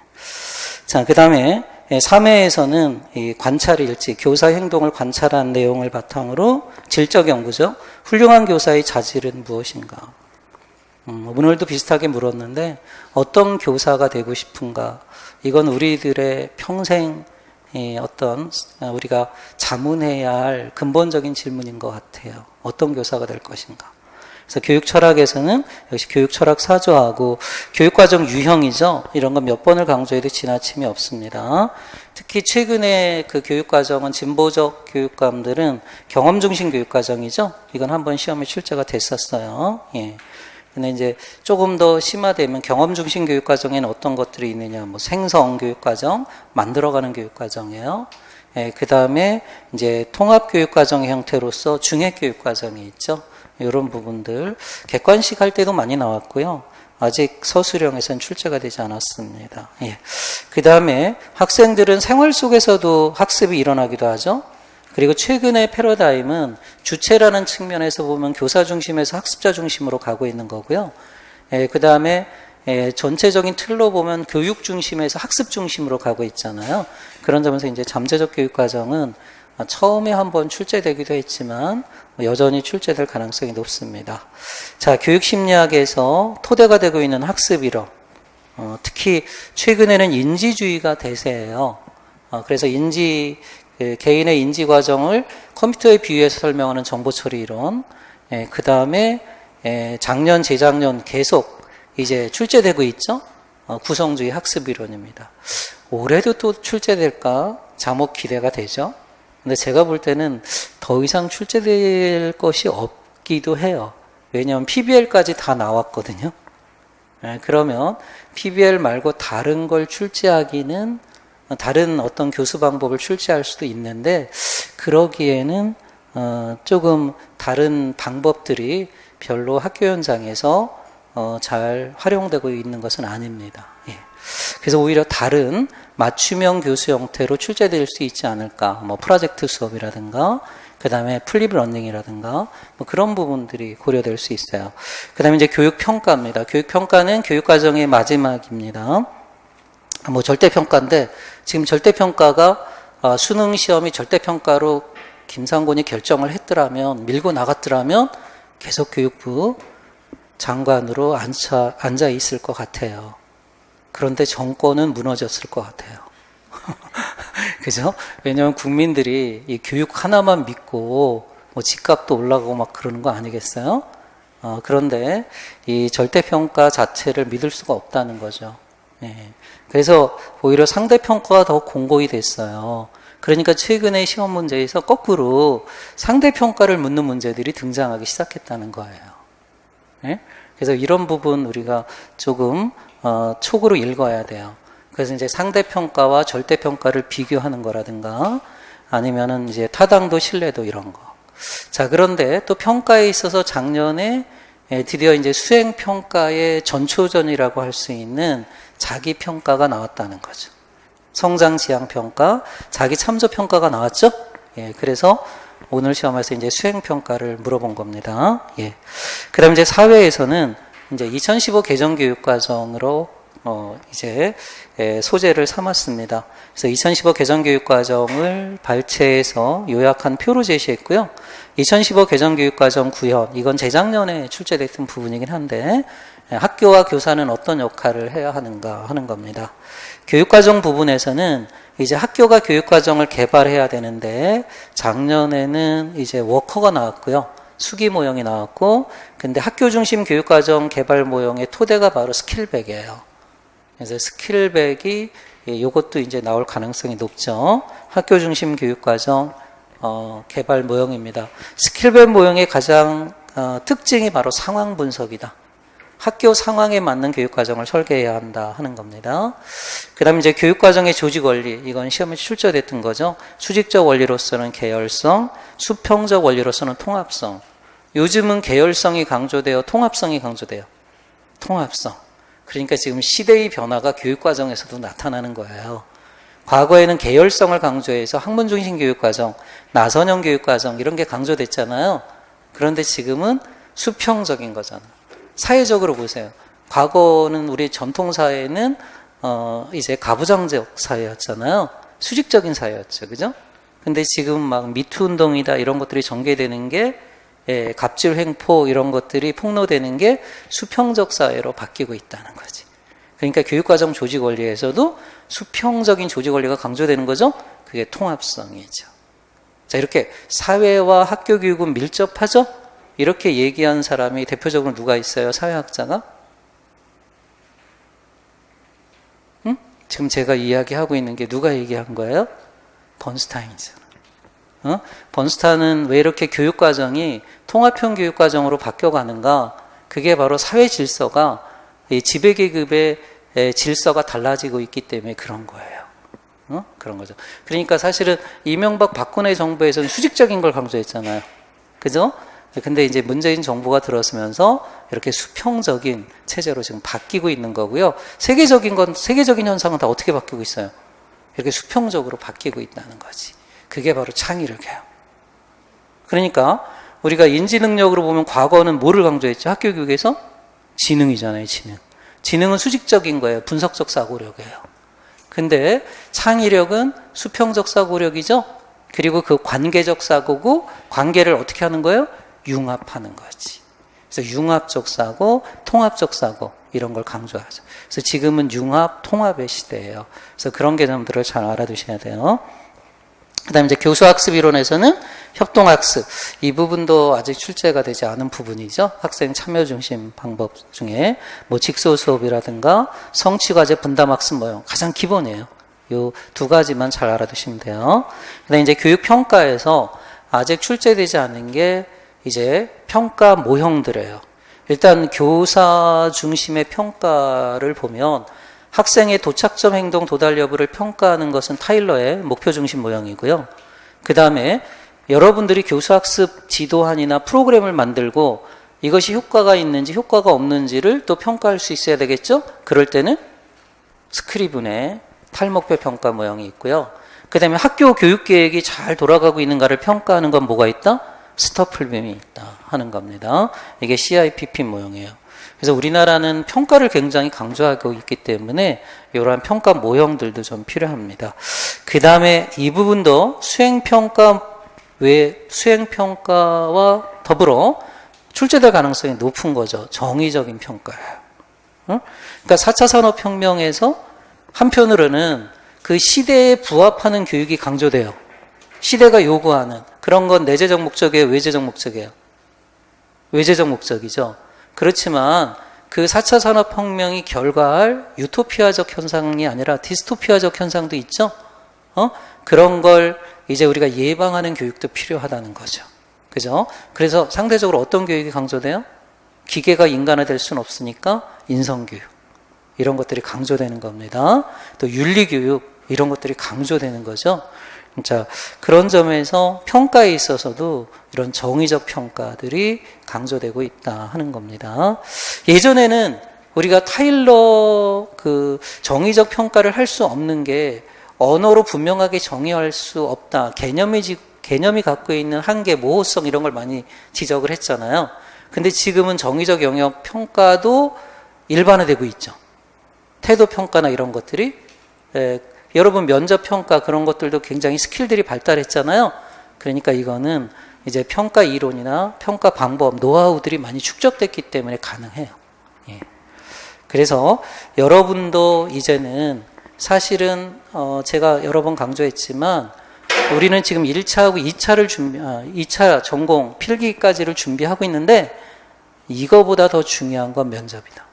자, 그 다음에 3회에서는 이 관찰 일지, 교사 행동을 관찰한 내용을 바탕으로 질적 연구죠. 훌륭한 교사의 자질은 무엇인가? 오늘도 비슷하게 물었는데 어떤 교사가 되고 싶은가? 이건 우리들의 평생 우리가 자문해야 할 근본적인 질문인 것 같아요. 어떤 교사가 될 것인가? 그래서 교육 철학에서는 역시 교육 철학 사조하고 교육과정 유형이죠. 이런 거 몇 번을 강조해도 지나침이 없습니다. 특히 최근에 그 교육과정은 진보적 교육감들은 경험 중심 교육과정이죠. 이건 한번 시험에 출제가 됐었어요. 예. 근데 이제 조금 더 심화되면 경험 중심 교육과정에는 어떤 것들이 있느냐, 뭐 생성 교육과정, 만들어가는 교육과정이에요. 예, 그 다음에 이제 통합 교육과정의 형태로서 중액 교육과정이 있죠. 이런 부분들 객관식 할 때도 많이 나왔고요. 아직 서술형에서는 출제가 되지 않았습니다. 예. 그 다음에 학생들은 생활 속에서도 학습이 일어나기도 하죠. 그리고 최근의 패러다임은 주체라는 측면에서 보면 교사 중심에서 학습자 중심으로 가고 있는 거고요. 그 다음에 전체적인 틀로 보면 교육 중심에서 학습 중심으로 가고 있잖아요. 그런 점에서 이제 잠재적 교육 과정은 처음에 한번 출제되기도 했지만 여전히 출제될 가능성이 높습니다. 자, 교육 심리학에서 토대가 되고 있는 학습 이론, 특히 최근에는 인지주의가 대세예요. 그래서 개인의 인지 과정을 컴퓨터에 비유해서 설명하는 정보 처리 이론, 그 다음에 작년, 재작년 계속 이제 출제되고 있죠. 구성주의 학습 이론입니다. 올해도 또 출제될까 자목 기대가 되죠. 근데 제가 볼 때는 더 이상 출제될 것이 없기도 해요. 왜냐하면 PBL까지 다 나왔거든요. 그러면 PBL 말고 다른 걸 출제하기는 다른 어떤 교수 방법을 출제할 수도 있는데 그러기에는 조금 다른 방법들이 별로 학교 현장에서 잘 활용되고 있는 것은 아닙니다. 예. 그래서 오히려 다른 맞춤형 교수 형태로 출제될 수 있지 않을까. 뭐 프로젝트 수업이라든가 그 다음에 플립 러닝이라든가 뭐 그런 부분들이 고려될 수 있어요. 그 다음에 이제 교육평가입니다. 교육평가는 교육과정의 마지막입니다. 뭐 절대평가인데 지금 절대평가가 수능 시험이 절대평가로 김상곤이 결정을 했더라면 밀고 나갔더라면 계속 교육부 장관으로 앉아 있을 것 같아요. 그런데 정권은 무너졌을 것 같아요. 그죠? 왜냐하면 국민들이 이 교육 하나만 믿고 뭐 집값도 올라가고 막 그러는 거 아니겠어요? 그런데 이 절대평가 자체를 믿을 수가 없다는 거죠. 예. 그래서 오히려 상대평가가 더 공고히 됐어요. 그러니까 최근에 시험 문제에서 거꾸로 상대평가를 묻는 문제들이 등장하기 시작했다는 거예요. 예? 그래서 이런 부분 우리가 조금 촉으로 읽어야 돼요. 그래서 이제 상대평가와 절대평가를 비교하는 거라든가 아니면은 이제 타당도, 신뢰도 이런 거. 자, 그런데 또 평가에 있어서 작년에 드디어 이제 수행평가의 전초전이라고 할 수 있는 자기평가가 나왔다는 거죠. 성장지향평가, 자기참조평가가 나왔죠? 예, 그래서 오늘 시험에서 이제 수행평가를 물어본 겁니다. 예. 그 다음 이제 사회에서는 이제 2015 개정교육과정으로 이제 소재를 삼았습니다. 그래서 2015 개정교육과정을 발췌해서 요약한 표로 제시했고요. 2015 개정교육과정 구현, 이건 재작년에 출제됐던 부분이긴 한데 학교와 교사는 어떤 역할을 해야 하는가 하는 겁니다. 교육과정 부분에서는 이제 학교가 교육과정을 개발해야 되는데 작년에는 이제 워커가 나왔고요. 수기 모형이 나왔고 근데 학교 중심 교육과정 개발 모형의 토대가 바로 스킬백이에요. 그래서 스킬백이 요것도 이제 나올 가능성이 높죠. 학교 중심 교육과정 개발 모형입니다. 스킬별 모형의 가장 특징이 바로 상황 분석이다. 학교 상황에 맞는 교육과정을 설계해야 한다 하는 겁니다. 그 다음에 이제 교육과정의 조직 원리, 이건 시험에 출제됐던 거죠. 수직적 원리로서는 계열성, 수평적 원리로서는 통합성. 요즘은 계열성이 강조되어 통합성이 강조돼요. 통합성. 그러니까 지금 시대의 변화가 교육과정에서도 나타나는 거예요. 과거에는 계열성을 강조해서 학문 중심 교육과정, 나선형 교육과정 이런 게 강조됐잖아요. 그런데 지금은 수평적인 거잖아요. 사회적으로 보세요. 과거는 우리 전통사회는 이제 가부장적 사회였잖아요. 수직적인 사회였죠. 그죠? 근데 지금 막 미투 운동이다 이런 것들이 전개되는 게 갑질 횡포 이런 것들이 폭로되는 게 수평적 사회로 바뀌고 있다는 거지. 그러니까 교육과정 조직 원리에서도 수평적인 조직 원리가 강조되는 거죠. 그게 통합성이죠. 자, 이렇게 사회와 학교 교육은 밀접하죠. 이렇게 얘기한 사람이 대표적으로 누가 있어요? 사회학자가? 응? 지금 제가 이야기하고 있는 게 누가 얘기한 거예요? 번스타인이잖아. 번스타인은 왜 이렇게 교육과정이 통합형 교육과정으로 바뀌어가는가? 그게 바로 사회 질서가 지배계급의 질서가 달라지고 있기 때문에 그런 거예요. 그런 거죠. 그러니까 사실은 이명박 박근혜 정부에서는 수직적인 걸 강조했잖아요. 그죠? 근데 이제 문재인 정부가 들어서면서 이렇게 수평적인 체제로 지금 바뀌고 있는 거고요. 세계적인 현상은 다 어떻게 바뀌고 있어요? 이렇게 수평적으로 바뀌고 있다는 거지. 그게 바로 창의력이에요. 그러니까 우리가 인지 능력으로 보면 과거는 뭐를 강조했죠? 학교 교육에서? 지능이잖아요, 지능. 지능은 수직적인 거예요. 분석적 사고력이에요. 근데 창의력은 수평적 사고력이죠? 그리고 그 관계적 사고고 관계를 어떻게 하는 거예요? 융합하는 거지. 그래서 융합적 사고, 통합적 사고 이런 걸 강조하죠. 그래서 지금은 융합, 통합의 시대예요. 그래서 그런 개념들을 잘 알아두셔야 돼요. 그 다음에 이제 교수학습 이론에서는 협동학습. 이 부분도 아직 출제가 되지 않은 부분이죠. 학생 참여 중심 방법 중에 뭐 직소 수업이라든가 성취과제 분담학습 모형 가장 기본이에요. 요 두 가지만 잘 알아두시면 돼요. 그 다음에 이제 교육평가에서 아직 출제되지 않은 게 이제 평가 모형들이에요. 일단 교사 중심의 평가를 보면 학생의 도착점 행동 도달 여부를 평가하는 것은 타일러의 목표 중심 모형이고요. 그 다음에 여러분들이 교수학습 지도안이나 프로그램을 만들고 이것이 효과가 있는지 효과가 없는지를 또 평가할 수 있어야 되겠죠? 그럴 때는 스크리븐의 탈목표 평가 모형이 있고요. 그 다음에 학교 교육계획이 잘 돌아가고 있는가를 평가하는 건 뭐가 있다? 스터플빔이 있다 하는 겁니다. 이게 CIPP 모형이에요. 그래서 우리나라는 평가를 굉장히 강조하고 있기 때문에 이러한 평가 모형들도 좀 필요합니다. 그 다음에 이 부분도 수행평가와 더불어 출제될 가능성이 높은 거죠. 정의적인 평가예요. 그러니까 4차 산업혁명에서 한편으로는 그 시대에 부합하는 교육이 강조돼요. 시대가 요구하는 그런 건 내재적 목적이에요? 외재적 목적이에요? 외재적 목적이죠. 그렇지만 그 4차 산업혁명이 결과할 유토피아적 현상이 아니라 디스토피아적 현상도 있죠. 그런 걸 이제 우리가 예방하는 교육도 필요하다는 거죠. 그죠? 그래서 상대적으로 어떤 교육이 강조돼요? 기계가 인간화될 수는 없으니까 인성교육 이런 것들이 강조되는 겁니다. 또 윤리교육 이런 것들이 강조되는 거죠. 자, 그런 점에서 평가에 있어서도 이런 정의적 평가들이 강조되고 있다 하는 겁니다. 예전에는 우리가 타일러 그 정의적 평가를 할 수 없는 게 언어로 분명하게 정의할 수 없다. 개념이 갖고 있는 한계, 모호성 이런 걸 많이 지적을 했잖아요. 근데 지금은 정의적 영역 평가도 일반화되고 있죠. 태도 평가나 이런 것들이 여러분 면접 평가 그런 것들도 굉장히 스킬들이 발달했잖아요. 그러니까 이거는 이제 평가 이론이나 평가 방법, 노하우들이 많이 축적됐기 때문에 가능해요. 예. 그래서 여러분도 이제는 사실은 제가 여러 번 강조했지만 우리는 지금 1차하고 2차 전공 필기까지를 준비하고 있는데 이거보다 더 중요한 건 면접이다.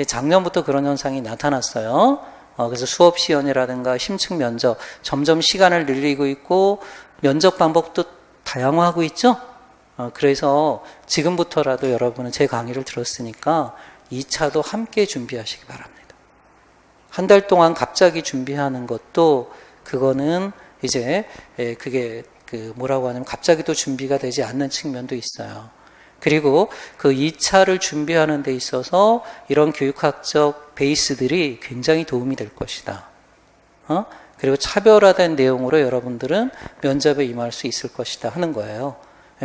작년부터 그런 현상이 나타났어요. 그래서 수업 시연이라든가 심층 면접 점점 시간을 늘리고 있고 면접 방법도 다양화하고 있죠. 그래서 지금부터라도 여러분은 제 강의를 들었으니까 2차도 함께 준비하시기 바랍니다. 한 달 동안 갑자기 준비하는 것도 그거는 이제 그게 뭐라고 하냐면 갑자기 또 준비가 되지 않는 측면도 있어요. 그리고 그 2차를 준비하는 데 있어서 이런 교육학적 베이스들이 굉장히 도움이 될 것이다. 그리고 차별화된 내용으로 여러분들은 면접에 임할 수 있을 것이다 하는 거예요.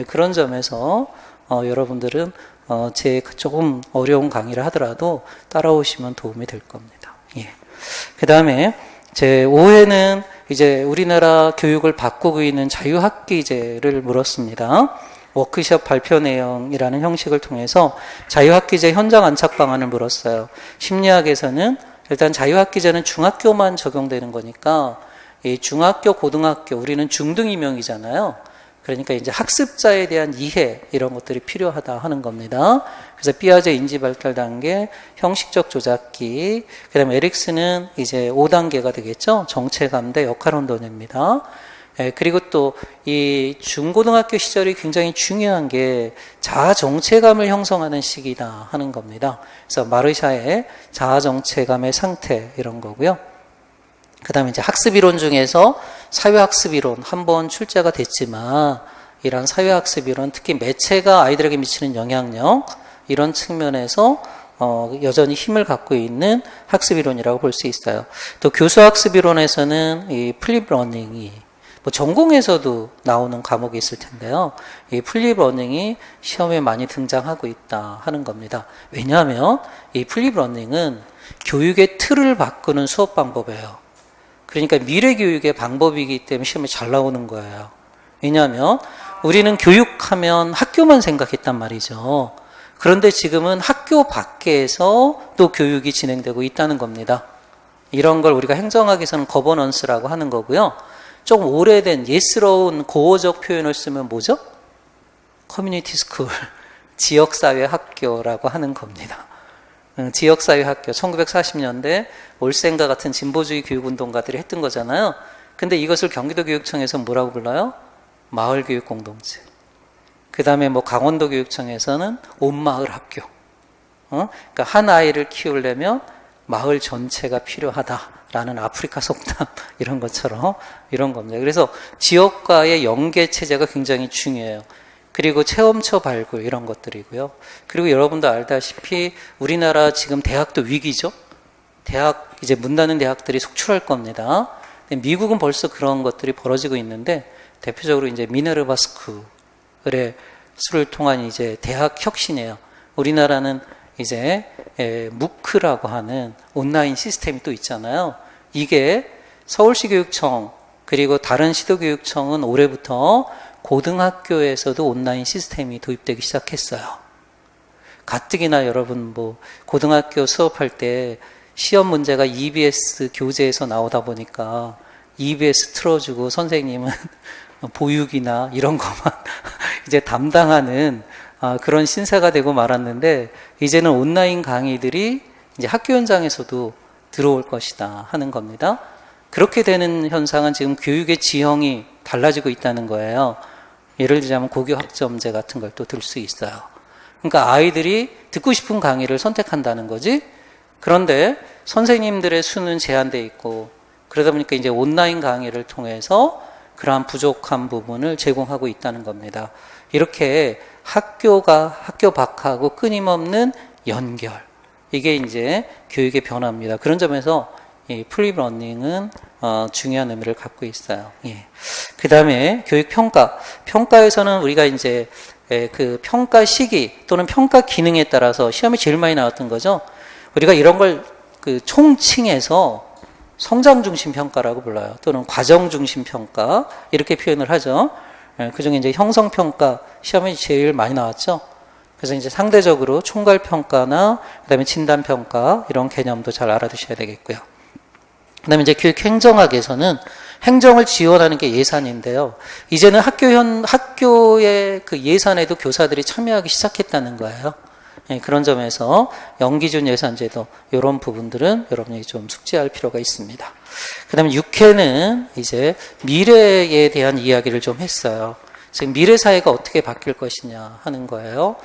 그런 점에서 여러분들은 제 조금 어려운 강의를 하더라도 따라오시면 도움이 될 겁니다. 예. 그 다음에 제 5회는 이제 우리나라 교육을 바꾸고 있는 자유학기제를 물었습니다. 워크숍 발표 내용이라는 형식을 통해서 자유학기제 현장 안착 방안을 물었어요. 심리학에서는 일단 자유학기제는 중학교만 적용되는 거니까 이 중학교, 고등학교, 우리는 중등이명이잖아요. 그러니까 이제 학습자에 대한 이해 이런 것들이 필요하다 하는 겁니다. 그래서 피아제 인지 발달 단계, 형식적 조작기, 그다음에 에릭슨은 이제 5단계가 되겠죠. 정체감대 역할 혼돈입니다. 그리고 또 이 중고등학교 시절이 굉장히 중요한 게 자아 정체감을 형성하는 시기다 하는 겁니다. 그래서 마르샤의 자아 정체감의 상태 이런 거고요. 그다음에 이제 학습 이론 중에서 사회학습 이론 한번 출제가 됐지만 이런 사회학습 이론 특히 매체가 아이들에게 미치는 영향력 이런 측면에서 여전히 힘을 갖고 있는 학습 이론이라고 볼 수 있어요. 또 교수 학습 이론에서는 이 플립 러닝이 뭐 전공에서도 나오는 과목이 있을 텐데요. 이 플립 러닝이 시험에 많이 등장하고 있다 하는 겁니다. 왜냐하면 이 플립 러닝은 교육의 틀을 바꾸는 수업 방법이에요. 그러니까 미래 교육의 방법이기 때문에 시험에 잘 나오는 거예요. 왜냐하면 우리는 교육하면 학교만 생각했단 말이죠. 그런데 지금은 학교 밖에서 또 교육이 진행되고 있다는 겁니다. 이런 걸 우리가 행정학에서는 거버넌스라고 하는 거고요. 조금 오래된 예스러운 고어적 표현을 쓰면 뭐죠? 커뮤니티 스쿨, 지역사회 학교라고 하는 겁니다. 지역사회 학교, 1940년대 올센과 같은 진보주의 교육운동가들이 했던 거잖아요. 근데 이것을 경기도교육청에서 뭐라고 불러요? 마을교육공동체. 그 다음에 뭐 강원도교육청에서는 온마을 학교. 그러니까 한 아이를 키우려면 마을 전체가 필요하다라는 아프리카 속담 이런 것처럼 이런 겁니다. 그래서 지역과의 연계 체제가 굉장히 중요해요. 그리고 체험처 발굴 이런 것들이고요. 그리고 여러분도 알다시피 우리나라 지금 대학도 위기죠. 대학 이제 문 닫는 대학들이 속출할 겁니다. 미국은 벌써 그런 것들이 벌어지고 있는데 대표적으로 이제 미네르바 스쿨의 수를 통한 이제 대학 혁신이에요. 우리나라는 이제 무크라고 하는 온라인 시스템이 또 있잖아요. 이게 서울시 교육청 그리고 다른 시도교육청은 올해부터 고등학교에서도 온라인 시스템이 도입되기 시작했어요. 가뜩이나 여러분 뭐 고등학교 수업할 때 시험 문제가 EBS 교재에서 나오다 보니까 EBS 틀어주고 선생님은 보육이나 이런 것만 이제 담당하는 그런 신세가 되고 말았는데 이제는 온라인 강의들이 이제 학교 현장에서도 들어올 것이다 하는 겁니다. 그렇게 되는 현상은 지금 교육의 지형이 달라지고 있다는 거예요. 예를 들자면 고교 학점제 같은 걸 또 들 수 있어요. 그러니까 아이들이 듣고 싶은 강의를 선택한다는 거지. 그런데 선생님들의 수는 제한되어 있고 그러다 보니까 이제 온라인 강의를 통해서 그러한 부족한 부분을 제공하고 있다는 겁니다. 이렇게 학교가 학교 밖하고 끊임없는 연결. 이게 이제 교육의 변화입니다. 그런 점에서 이 플립 러닝은 중요한 의미를 갖고 있어요. 예. 그 다음에 교육 평가. 평가에서는 우리가 이제 그 평가 시기 또는 평가 기능에 따라서 시험이 제일 많이 나왔던 거죠. 우리가 이런 걸 그 총칭해서 성장 중심 평가라고 불러요. 또는 과정 중심 평가 이렇게 표현을 하죠. 그 중에 이제 형성 평가 시험이 제일 많이 나왔죠. 그래서 이제 상대적으로 총괄 평가나 그다음에 진단 평가 이런 개념도 잘 알아두셔야 되겠고요. 그다음에 이제 교육 행정학에서는 행정을 지원하는 게 예산인데요. 이제는 학교의 그 예산에도 교사들이 참여하기 시작했다는 거예요. 예, 그런 점에서 영기준 예산제도 이런 부분들은 여러분이 좀 숙지할 필요가 있습니다. 그 다음에 6회는 이제 미래에 대한 이야기를 좀 했어요. 지금 미래 사회가 어떻게 바뀔 것이냐 하는 거예요.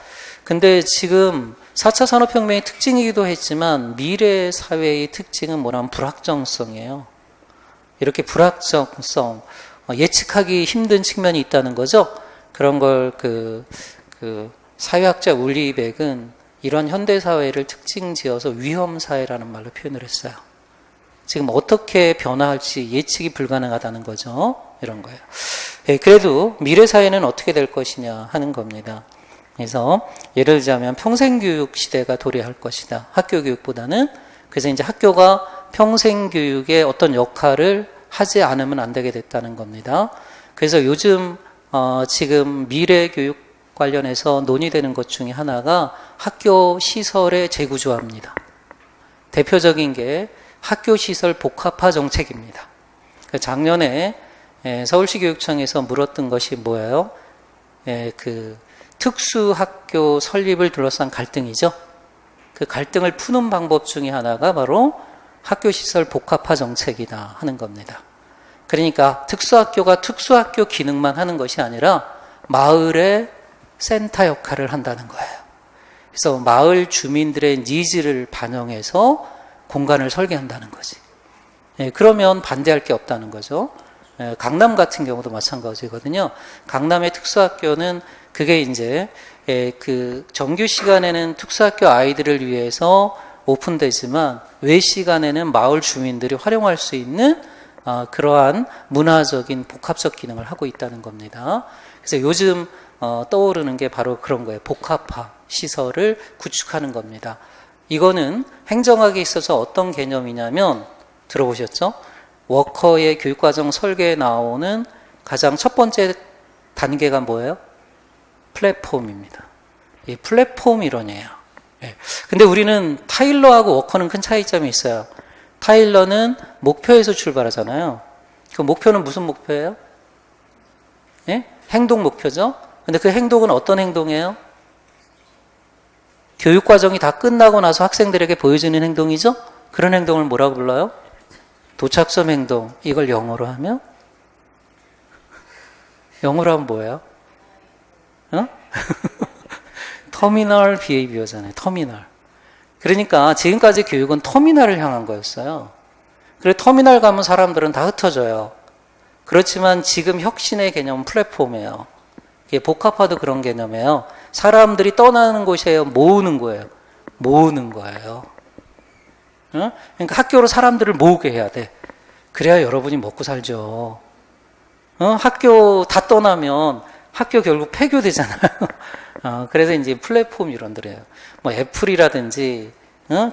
근데 지금 4차 산업혁명의 특징이기도 했지만 미래 사회의 특징은 뭐냐면 불확정성이에요. 이렇게 불확정성, 예측하기 힘든 측면이 있다는 거죠. 그런 걸 사회학자 울리백은 이런 현대사회를 특징 지어서 위험사회라는 말로 표현을 했어요. 지금 어떻게 변화할지 예측이 불가능하다는 거죠. 이런 거예요. 예, 그래도 미래사회는 어떻게 될 것이냐 하는 겁니다. 그래서 예를 들자면 평생교육 시대가 도래할 것이다. 학교교육보다는. 그래서 이제 학교가 평생교육의 어떤 역할을 하지 않으면 안 되게 됐다는 겁니다. 그래서 요즘 지금 미래교육 관련해서 논의되는 것 중에 하나가 학교 시설의 재구조화입니다. 대표적인 게 학교시설 복합화 정책입니다. 작년에 서울시 교육청에서 물었던 것이 뭐예요? 특수학교 설립을 둘러싼 갈등이죠. 그 갈등을 푸는 방법 중에 하나가 바로 학교시설 복합화 정책이다 하는 겁니다. 그러니까 특수학교가 특수학교 기능만 하는 것이 아니라 마을의 센터 역할을 한다는 거예요. 그래서 마을 주민들의 니즈를 반영해서 공간을 설계한다는 거지. 그러면 반대할 게 없다는 거죠. 강남 같은 경우도 마찬가지거든요. 강남의 특수학교는 그게 이제 그 정규 시간에는 특수학교 아이들을 위해서 오픈되지만 외 시간에는 마을 주민들이 활용할 수 있는 그러한 문화적인 복합적 기능을 하고 있다는 겁니다. 그래서 요즘 떠오르는 게 바로 그런 거예요. 복합화 시설을 구축하는 겁니다. 이거는 행정학에 있어서 어떤 개념이냐면 들어보셨죠? 워커의 교육과정 설계에 나오는 가장 첫 번째 단계가 뭐예요? 플랫폼입니다. 이 플랫폼 이론이에요. 근데 우리는 타일러하고 워커는 큰 차이점이 있어요. 타일러는 목표에서 출발하잖아요. 그 목표는 무슨 목표예요? 행동 목표죠. 근데 그 행동은 어떤 행동이에요? 교육과정이 다 끝나고 나서 학생들에게 보여주는 행동이죠. 그런 행동을 뭐라고 불러요? 도착점 행동. 이걸 영어로 하면? 영어로 하면 뭐예요? 터미널 비헤이비어잖아요. 터미널. 그러니까 지금까지 교육은 터미널을 향한 거였어요. 그래서 터미널 가면 사람들은 다 흩어져요. 그렇지만 지금 혁신의 개념은 플랫폼이에요. 이게 복합화도 그런 개념이에요. 사람들이 떠나는 곳이에요. 모으는 거예요. 모으는 거예요. 그러니까 학교로 사람들을 모으게 해야 돼. 그래야 여러분이 먹고 살죠. 학교 다 떠나면 학교 결국 폐교되잖아요. 그래서 이제 플랫폼 이론들이에요. 뭐 애플이라든지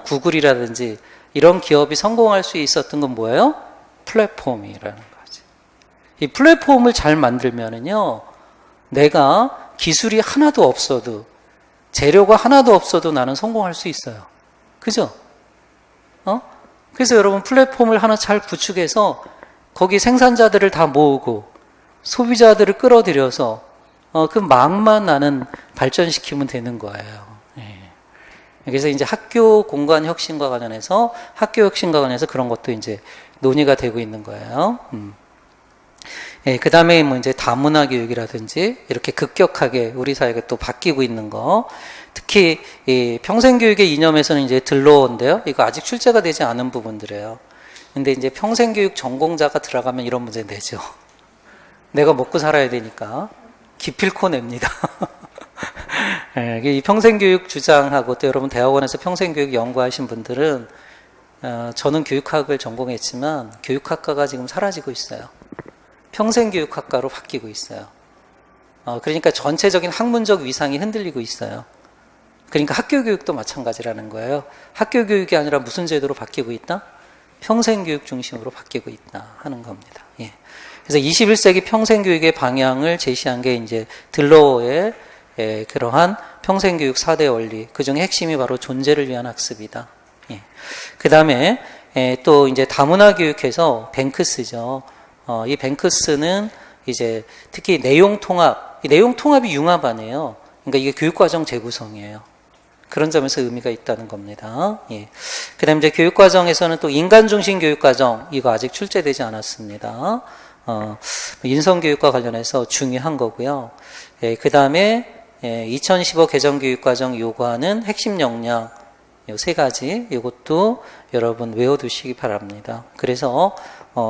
구글이라든지 이런 기업이 성공할 수 있었던 건 뭐예요? 플랫폼이라는 거지. 이 플랫폼을 잘 만들면은요, 내가 기술이 하나도 없어도 재료가 하나도 없어도 나는 성공할 수 있어요. 그죠? 그래서 여러분 플랫폼을 하나 잘 구축해서 거기 생산자들을 다 모으고 소비자들을 끌어들여서 그 망만 나는 발전시키면 되는 거예요. 그래서 이제 학교 공간 혁신과 관련해서 학교 혁신과 관련해서 그런 것도 이제 논의가 되고 있는 거예요. 그 다음에 뭐 이제 다문화 교육이라든지 이렇게 급격하게 우리 사회가 또 바뀌고 있는 거. 특히 이 평생교육의 이념에서는 이제 들러온데요. 이거 아직 출제가 되지 않은 부분들이에요. 근데 이제 평생교육 전공자가 들어가면 이런 문제 내죠. 내가 먹고 살아야 되니까 기필코 냅니다. 이 평생교육 주장하고 또 여러분 대학원에서 평생교육 연구하신 분들은 저는 교육학을 전공했지만 교육학과가 지금 사라지고 있어요. 평생교육학과로 바뀌고 있어요. 그러니까 전체적인 학문적 위상이 흔들리고 있어요. 그러니까 학교교육도 마찬가지라는 거예요. 학교교육이 아니라 무슨 제도로 바뀌고 있다? 평생교육 중심으로 바뀌고 있다 하는 겁니다. 예. 그래서 21세기 평생교육의 방향을 제시한 게 이제 들러의 그러한 평생교육 4대 원리, 그 중에 핵심이 바로 존재를 위한 학습이다. 예. 그 다음에 또 이제 다문화 교육에서 뱅크스죠. 이 뱅크스는 이제 특히 내용 통합, 이 내용 통합이 융합 아니에요. 그러니까 이게 교육과정 재구성이에요. 그런 점에서 의미가 있다는 겁니다. 예. 그 다음에 이제 교육과정에서는 또 인간중심 교육과정, 이거 아직 출제되지 않았습니다. 인성교육과 관련해서 중요한 거고요. 예, 그 다음에 2015 개정교육과정 요구하는 핵심 역량, 요 세 가지, 이것도 여러분 외워두시기 바랍니다. 그래서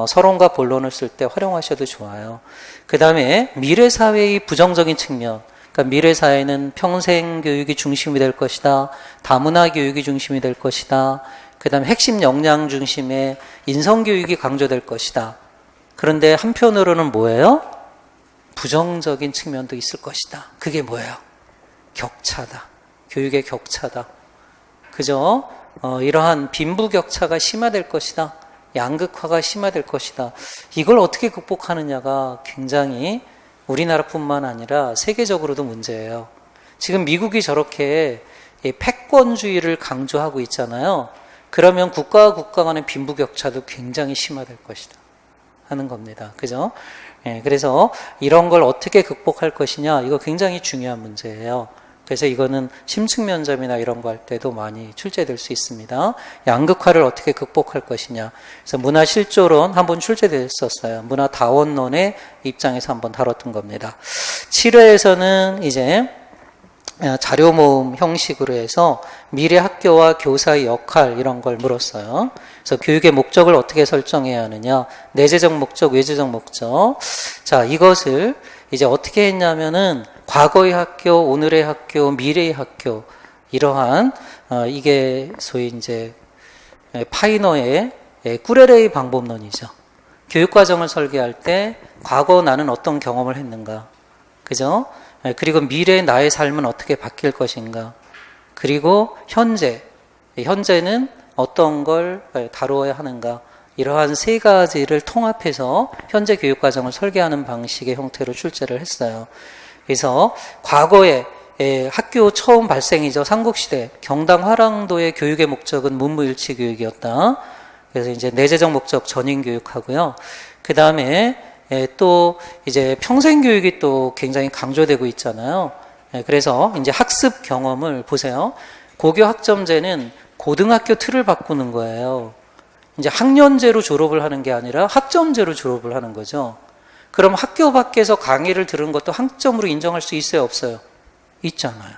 서론과 본론을 쓸 때 활용하셔도 좋아요. 그 다음에 미래사회의 부정적인 측면, 그러니까 미래사회는 평생교육이 중심이 될 것이다, 다문화교육이 중심이 될 것이다, 그 다음에 핵심 역량 중심의 인성교육이 강조될 것이다. 그런데 한편으로는 뭐예요? 부정적인 측면도 있을 것이다. 그게 뭐예요? 격차다. 교육의 격차다. 그죠? 이러한 빈부격차가 심화될 것이다. 양극화가 심화될 것이다. 이걸 어떻게 극복하느냐가 굉장히 우리나라뿐만 아니라 세계적으로도 문제예요. 지금 미국이 저렇게 패권주의를 강조하고 있잖아요. 그러면 국가와 국가 간의 빈부격차도 굉장히 심화될 것이다 하는 겁니다. 그죠? 예, 그래서 이런 걸 어떻게 극복할 것이냐, 이거 굉장히 중요한 문제예요. 그래서 이거는 심층면접이나 이런 거 할 때도 많이 출제될 수 있습니다. 양극화를 어떻게 극복할 것이냐. 그래서 문화실조론 한번 출제됐었어요. 문화다원론의 입장에서 한번 다뤘던 겁니다. 7회에서는 이제 자료 모음 형식으로 해서 미래 학교와 교사의 역할 이런 걸 물었어요. 그래서 교육의 목적을 어떻게 설정해야 하느냐, 내재적 목적, 외재적 목적. 자, 이것을 이제 어떻게 했냐면은 과거의 학교, 오늘의 학교, 미래의 학교, 이러한 이게 소위 이제 파이너의 꾸레레의 방법론이죠. 교육과정을 설계할 때 과거 나는 어떤 경험을 했는가, 그죠? 그리고 미래의 나의 삶은 어떻게 바뀔 것인가, 그리고 현재는 어떤 걸 다루어야 하는가, 이러한 세 가지를 통합해서 현재 교육과정을 설계하는 방식의 형태로 출제를 했어요. 그래서 과거에 학교 처음 발생이죠. 삼국시대 경당 화랑도의 교육의 목적은 문무일치 교육이었다. 그래서 이제 내재적 목적 전인교육하고요. 그 다음에 또 이제 평생교육이 또 굉장히 강조되고 있잖아요. 그래서 이제 학습 경험을 보세요. 고교 학점제는 고등학교 틀을 바꾸는 거예요. 이제 학년제로 졸업을 하는 게 아니라 학점제로 졸업을 하는 거죠. 그럼 학교 밖에서 강의를 들은 것도 학점으로 인정할 수 있어요, 없어요? 있잖아요.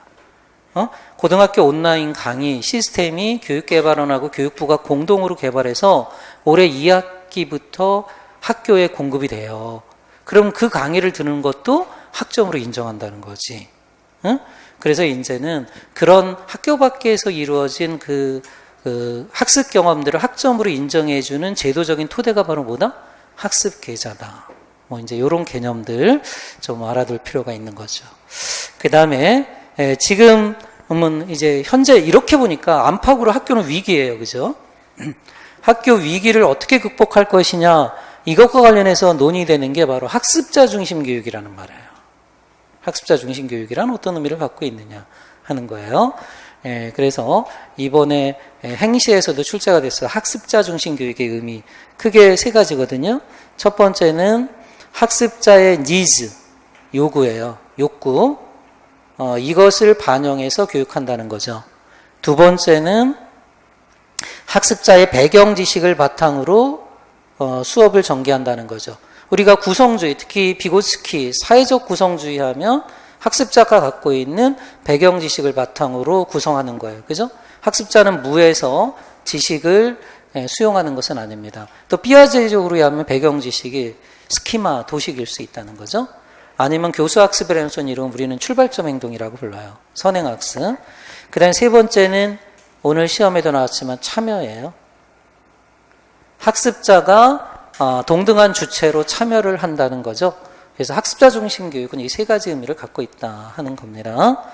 고등학교 온라인 강의 시스템이 교육개발원하고 교육부가 공동으로 개발해서 올해 2학기부터 학교에 공급이 돼요. 그럼 그 강의를 듣는 것도 학점으로 인정한다는 거지. 그래서 이제는 그런 학교 밖에서 이루어진 그 학습 경험들을 학점으로 인정해주는 제도적인 토대가 바로 뭐다? 학습 계좌다. 뭐 이제 이런 개념들 좀 알아둘 필요가 있는 거죠. 그 다음에 지금은 이제 현재 이렇게 보니까 안팎으로 학교는 위기예요, 그죠? 학교 위기를 어떻게 극복할 것이냐, 이것과 관련해서 논의되는 게 바로 학습자 중심 교육이라는 말이에요. 학습자 중심 교육이란 어떤 의미를 갖고 있느냐 하는 거예요. 그래서 이번에 행시에서도 출제가 됐어요. 학습자 중심 교육의 의미. 크게 세 가지거든요. 첫 번째는 학습자의 니즈, 요구예요. 욕구. 이것을 반영해서 교육한다는 거죠. 두 번째는 학습자의 배경 지식을 바탕으로 수업을 전개한다는 거죠. 우리가 구성주의, 특히 비고츠키 사회적 구성주의 하면 학습자가 갖고 있는 배경 지식을 바탕으로 구성하는 거예요. 그죠? 학습자는 무에서 지식을 수용하는 것은 아닙니다. 또 피아제적으로 하면 배경 지식이 스키마, 도식일 수 있다는 거죠. 아니면 교수학습을 해놓은 이름 우리는 출발점 행동이라고 불러요. 선행학습. 그 다음에 세 번째는 오늘 시험에도 나왔지만 참여예요. 학습자가 동등한 주체로 참여를 한다는 거죠. 그래서 학습자 중심 교육은 이 세 가지 의미를 갖고 있다 하는 겁니다.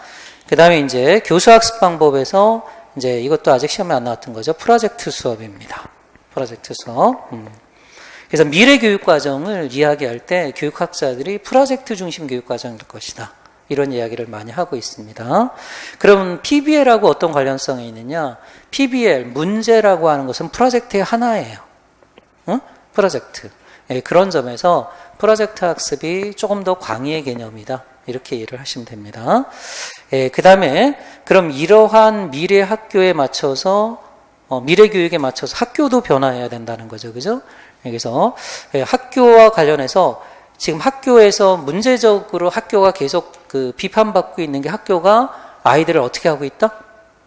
그 다음에 이제 교수학습 방법에서 이제 이것도 아직 시험에 안 나왔던 거죠. 프로젝트 수업입니다. 프로젝트 수업. 그래서 미래 교육 과정을 이야기할 때 교육학자들이 프로젝트 중심 교육 과정일 것이다. 이런 이야기를 많이 하고 있습니다. 그럼 PBL하고 어떤 관련성이 있느냐? PBL, 문제라고 하는 것은 프로젝트의 하나예요. 프로젝트. 그런 점에서 프로젝트 학습이 조금 더 광의의 개념이다. 이렇게 이해를 하시면 됩니다. 그 다음에 그럼 이러한 미래 학교에 맞춰서 미래 교육에 맞춰서 학교도 변화해야 된다는 거죠. 그죠? 그래서 학교와 관련해서 지금 학교에서 문제적으로 학교가 계속 그 비판받고 있는 게 학교가 아이들을 어떻게 하고 있다?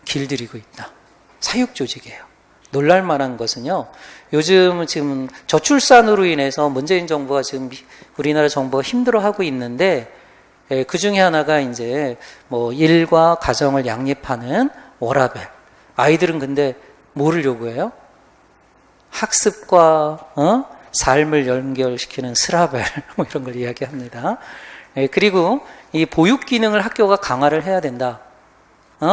길들이고 있다. 사육조직이에요. 놀랄만한 것은요, 요즘 지금 저출산으로 인해서 문재인 정부가 지금 우리나라 정부가 힘들어하고 있는데, 그 중에 하나가 이제 뭐 일과 가정을 양립하는 워라밸. 아이들은 근데 뭐를 요구해요? 학습과 삶을 연결시키는 스라벨 뭐 이런 걸 이야기합니다. 그리고 이 보육 기능을 학교가 강화를 해야 된다.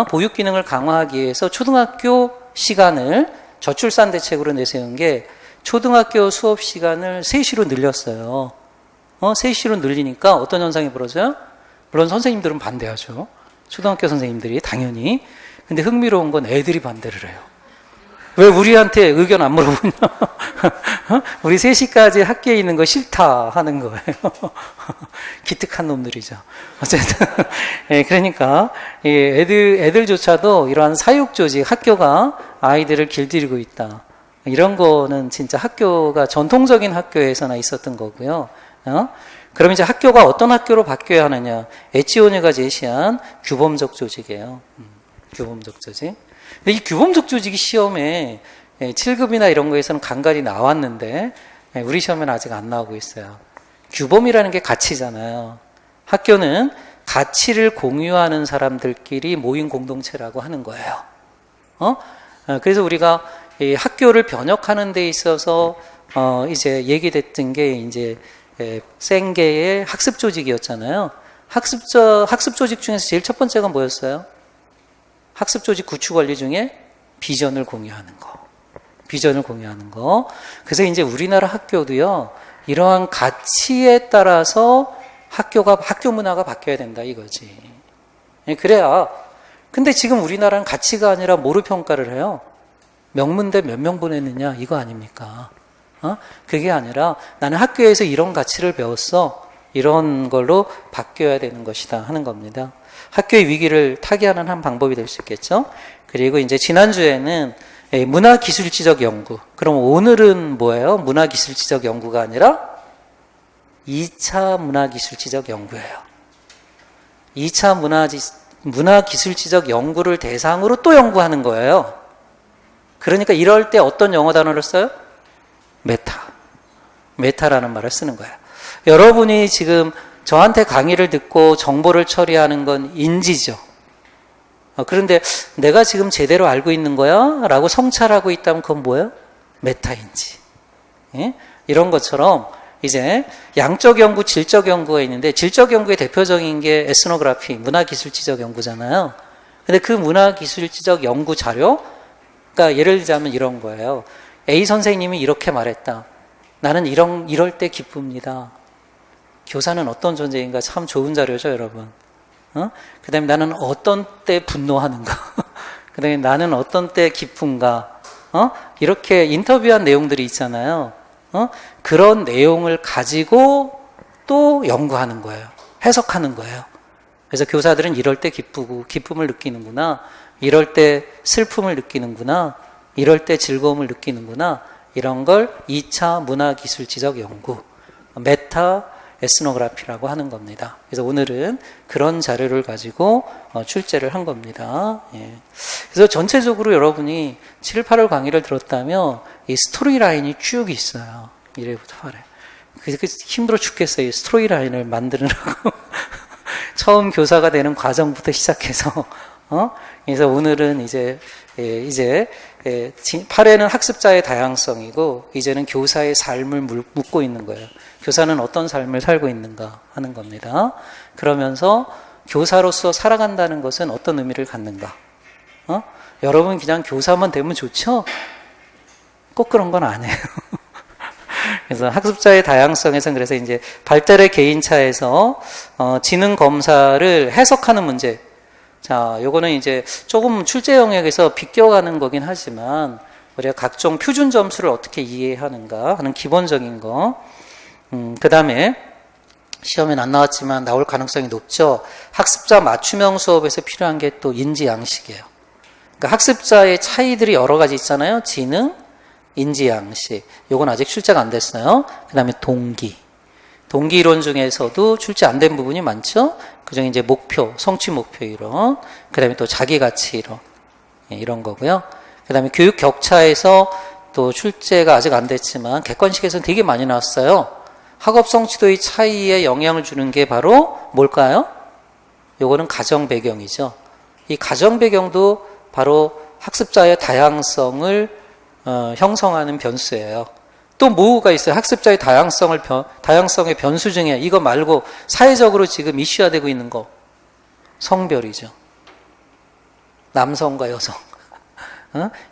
보육 기능을 강화하기 위해서 초등학교 시간을 저출산 대책으로 내세운 게 초등학교 수업 시간을 3시로 늘렸어요. 3시로 늘리니까 어떤 현상이 벌어져요? 물론 선생님들은 반대하죠. 초등학교 선생님들이 당연히. 근데 흥미로운 건 애들이 반대를 해요. 왜 우리한테 의견 안 물어보냐? 우리 3시까지 학교에 있는 거 싫다 하는 거예요. 기특한 놈들이죠. 어쨌든 그러니까 애들조차도 이러한 사육조직, 학교가 아이들을 길들이고 있다. 이런 거는 진짜 학교가 전통적인 학교에서나 있었던 거고요. 그럼 이제 학교가 어떤 학교로 바뀌어야 하느냐? 에치오니가 제시한 규범적 조직이에요. 규범적 조직. 근데 이 규범적 조직이 시험에 7급이나 이런 거에서는 간간히 나왔는데 우리 시험에는 아직 안 나오고 있어요. 규범이라는 게 가치잖아요. 학교는 가치를 공유하는 사람들끼리 모인 공동체라고 하는 거예요. 그래서 우리가 이 학교를 변혁하는 데 있어서 이제 얘기됐던 게 이제 생계의 학습 조직이었잖아요. 학습 조직 중에서 제일 첫 번째가 뭐였어요? 학습 조직 구축 원리 중에 비전을 공유하는 거. 비전을 공유하는 거. 그래서 이제 우리나라 학교도요, 이러한 가치에 따라서 학교 문화가 바뀌어야 된다 이거지. 그래야. 근데 지금 우리나라는 가치가 아니라 뭐로 평가를 해요? 명문대 몇 명 보냈느냐 이거 아닙니까? 그게 아니라 나는 학교에서 이런 가치를 배웠어. 이런 걸로 바뀌어야 되는 것이다 하는 겁니다. 학교의 위기를 타개하는 한 방법이 될 수 있겠죠. 그리고 이제 지난주에는 문화기술지적 연구. 그럼 오늘은 뭐예요? 문화기술지적 연구가 아니라 2차 문화기술지적 연구예요. 2차 문화기술지적 연구를 대상으로 또 연구하는 거예요. 그러니까 이럴 때 어떤 영어 단어를 써요? 메타라는 말을 쓰는 거예요. 여러분이 지금 저한테 강의를 듣고 정보를 처리하는 건 인지죠. 그런데 내가 지금 제대로 알고 있는 거야? 라고 성찰하고 있다면 그건 뭐예요? 메타인지. 예? 이런 것처럼 이제 양적 연구, 질적 연구가 있는데 질적 연구의 대표적인 게 에스노그래피, 문화기술지적 연구잖아요. 근데 그 문화기술지적 연구 자료, 그러니까 예를 들자면 이런 거예요. A 선생님이 이렇게 말했다. 나는 이럴 때 기쁩니다. 교사는 어떤 존재인가 참 좋은 자료죠, 여러분. 그 다음에 나는 어떤 때 분노하는가. 그 다음에 나는 어떤 때 기쁜가. 이렇게 인터뷰한 내용들이 있잖아요. 그런 내용을 가지고 또 연구하는 거예요. 해석하는 거예요. 그래서 교사들은 이럴 때 기쁘고 기쁨을 느끼는구나. 이럴 때 슬픔을 느끼는구나. 이럴 때 즐거움을 느끼는구나. 이런 걸 2차 문화기술지적 연구, 메타 에스노그래피라고 하는 겁니다. 그래서 오늘은 그런 자료를 가지고 출제를 한 겁니다. 예. 그래서 전체적으로 여러분이 7, 8월 강의를 들었다면 이 스토리 라인이 쭉 있어요. 1회부터 8회. 그래서 힘들어 죽겠어요. 이 스토리 라인을 만드느라고. 처음 교사가 되는 과정부터 시작해서. 그래서 오늘은 이제 8회는 학습자의 다양성이고 이제는 교사의 삶을 묻고 있는 거예요. 교사는 어떤 삶을 살고 있는가 하는 겁니다. 그러면서 교사로서 살아간다는 것은 어떤 의미를 갖는가? 여러분 그냥 교사만 되면 좋죠? 꼭 그런 건 아니에요. 그래서 학습자의 다양성에서는 그래서 이제 발달의 개인차에서 지능 검사를 해석하는 문제. 자, 요거는 이제 조금 출제 영역에서 비껴가는 거긴 하지만 우리가 각종 표준 점수를 어떻게 이해하는가 하는 기본적인 거. 그 다음에 시험엔 안 나왔지만 나올 가능성이 높죠. 학습자 맞춤형 수업에서 필요한 게 또 인지 양식이에요. 그러니까 학습자의 차이들이 여러 가지 있잖아요. 지능, 인지 양식. 요건 아직 출제가 안 됐어요. 그 다음에 동기. 동기 이론 중에서도 출제 안 된 부분이 많죠. 그중에 이제 목표, 성취 목표 이론. 그 다음에 또 자기 가치 이론. 이런 거고요. 그 다음에 교육 격차에서 또 출제가 아직 안 됐지만 객관식에서는 되게 많이 나왔어요. 학업 성취도의 차이에 영향을 주는 게 바로 뭘까요? 요거는 가정 배경이죠. 이 가정 배경도 바로 학습자의 다양성을 형성하는 변수예요. 또 뭐가 있어요? 학습자의 다양성의 변수 중에 이거 말고 사회적으로 지금 이슈화되고 있는 거 성별이죠. 남성과 여성,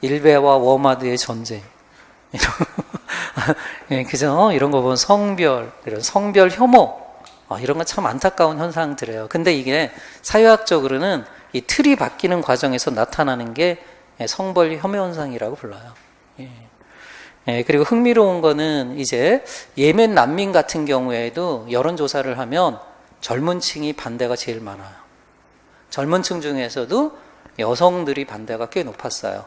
일베와 워마드의 전쟁. 예, 그죠? 이런 거 보면 이런 성별 혐오, 이런 건 참 안타까운 현상들이에요. 근데 이게 사회학적으로는 이 틀이 바뀌는 과정에서 나타나는 게 성별 혐오 현상이라고 불러요. 예. 예, 그리고 흥미로운 거는 이제 예멘 난민 같은 경우에도 여론조사를 하면 젊은 층이 반대가 제일 많아요. 젊은 층 중에서도 여성들이 반대가 꽤 높았어요.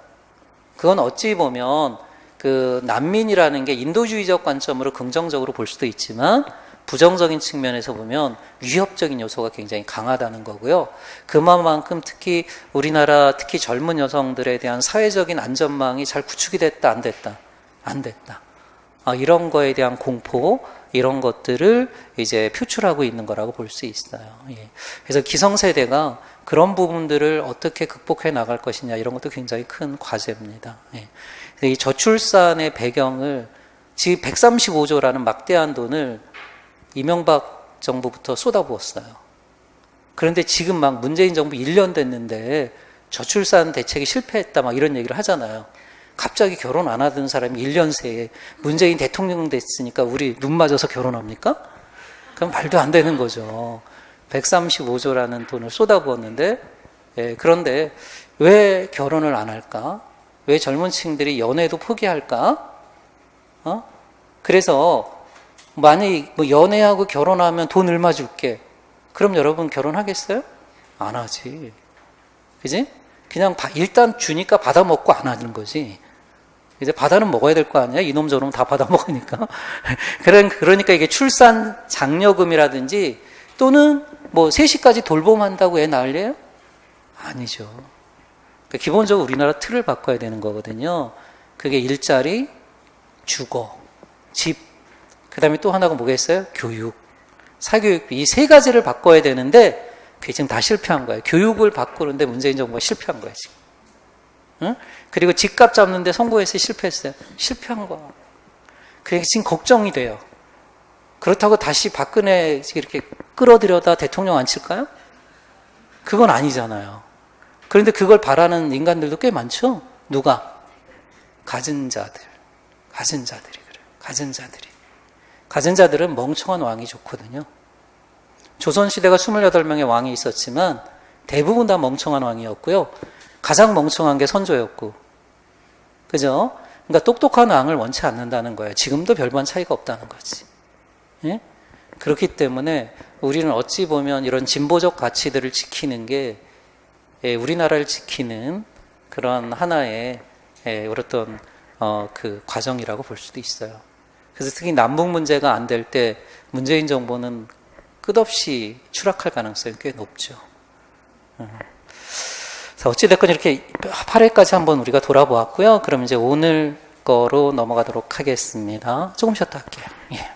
그건 어찌 보면 그 난민이라는 게 인도주의적 관점으로 긍정적으로 볼 수도 있지만 부정적인 측면에서 보면 위협적인 요소가 굉장히 강하다는 거고요. 그만큼 특히 우리나라 특히 젊은 여성들에 대한 사회적인 안전망이 잘 구축이 됐다, 안 됐다? 안 됐다. 이런 거에 대한 공포, 이런 것들을 이제 표출하고 있는 거라고 볼 수 있어요. 예. 그래서 기성세대가 그런 부분들을 어떻게 극복해 나갈 것이냐, 이런 것도 굉장히 큰 과제입니다. 예. 이 저출산의 배경을 지금 135조라는 막대한 돈을 이명박 정부부터 쏟아부었어요. 그런데 지금 막 문재인 정부 1년 됐는데 저출산 대책이 실패했다 막 이런 얘기를 하잖아요. 갑자기 결혼 안 하던 사람이 1년 새에 문재인 대통령 됐으니까 우리 눈 맞아서 결혼합니까? 그럼 말도 안 되는 거죠. 135조라는 돈을 쏟아부었는데, 예, 그런데 왜 결혼을 안 할까? 왜 젊은 층들이 연애도 포기할까? 그래서 만약에 뭐 연애하고 결혼하면 돈 얼마 줄게. 그럼 여러분 결혼하겠어요? 안 하지. 그지? 그냥 일단 주니까 받아 먹고 안 하는 거지. 이제 받아는 먹어야 될 거 아니야? 이놈 저놈 다 받아 먹으니까. 그러니까 이게 출산 장려금이라든지 또는 뭐 3시까지 돌봄한다고 애 낳을래요? 아니죠. 그러니까 기본적으로 우리나라 틀을 바꿔야 되는 거거든요. 그게 일자리, 주거, 집, 그 다음에 또 하나가 뭐겠어요? 교육, 사교육비. 이 3가지를 바꿔야 되는데 그게 지금 다 실패한 거예요. 교육을 바꾸는데 문재인 정부가 실패한 거예요, 지금. 응? 그리고 집값 잡는데 선거에서 실패했어요. 실패한 거야. 그게 지금 걱정이 돼요. 그렇다고 다시 박근혜 이렇게 끌어들여다 대통령 앉힐까요? 그건 아니잖아요. 그런데 그걸 바라는 인간들도 꽤 많죠? 누가? 가진 자들이 그래요. 가진 자들은 멍청한 왕이 좋거든요. 조선시대가 28명의 왕이 있었지만 대부분 다 멍청한 왕이었고요. 가장 멍청한 게 선조였고. 그죠? 그러니까 똑똑한 왕을 원치 않는다는 거예요. 지금도 별반 차이가 없다는 거지. 예? 그렇기 때문에 우리는 어찌 보면 이런 진보적 가치들을 지키는 게 우리나라를 지키는 그런 하나의 어떤 그 과정이라고 볼 수도 있어요. 그래서 특히 남북 문제가 안 될 때 문재인 정부는 끝없이 추락할 가능성이 꽤 높죠. 어찌됐건 이렇게 8회까지 한번 우리가 돌아보았고요. 그럼 이제 오늘 거로 넘어가도록 하겠습니다. 조금 쉬었다 할게요. 예.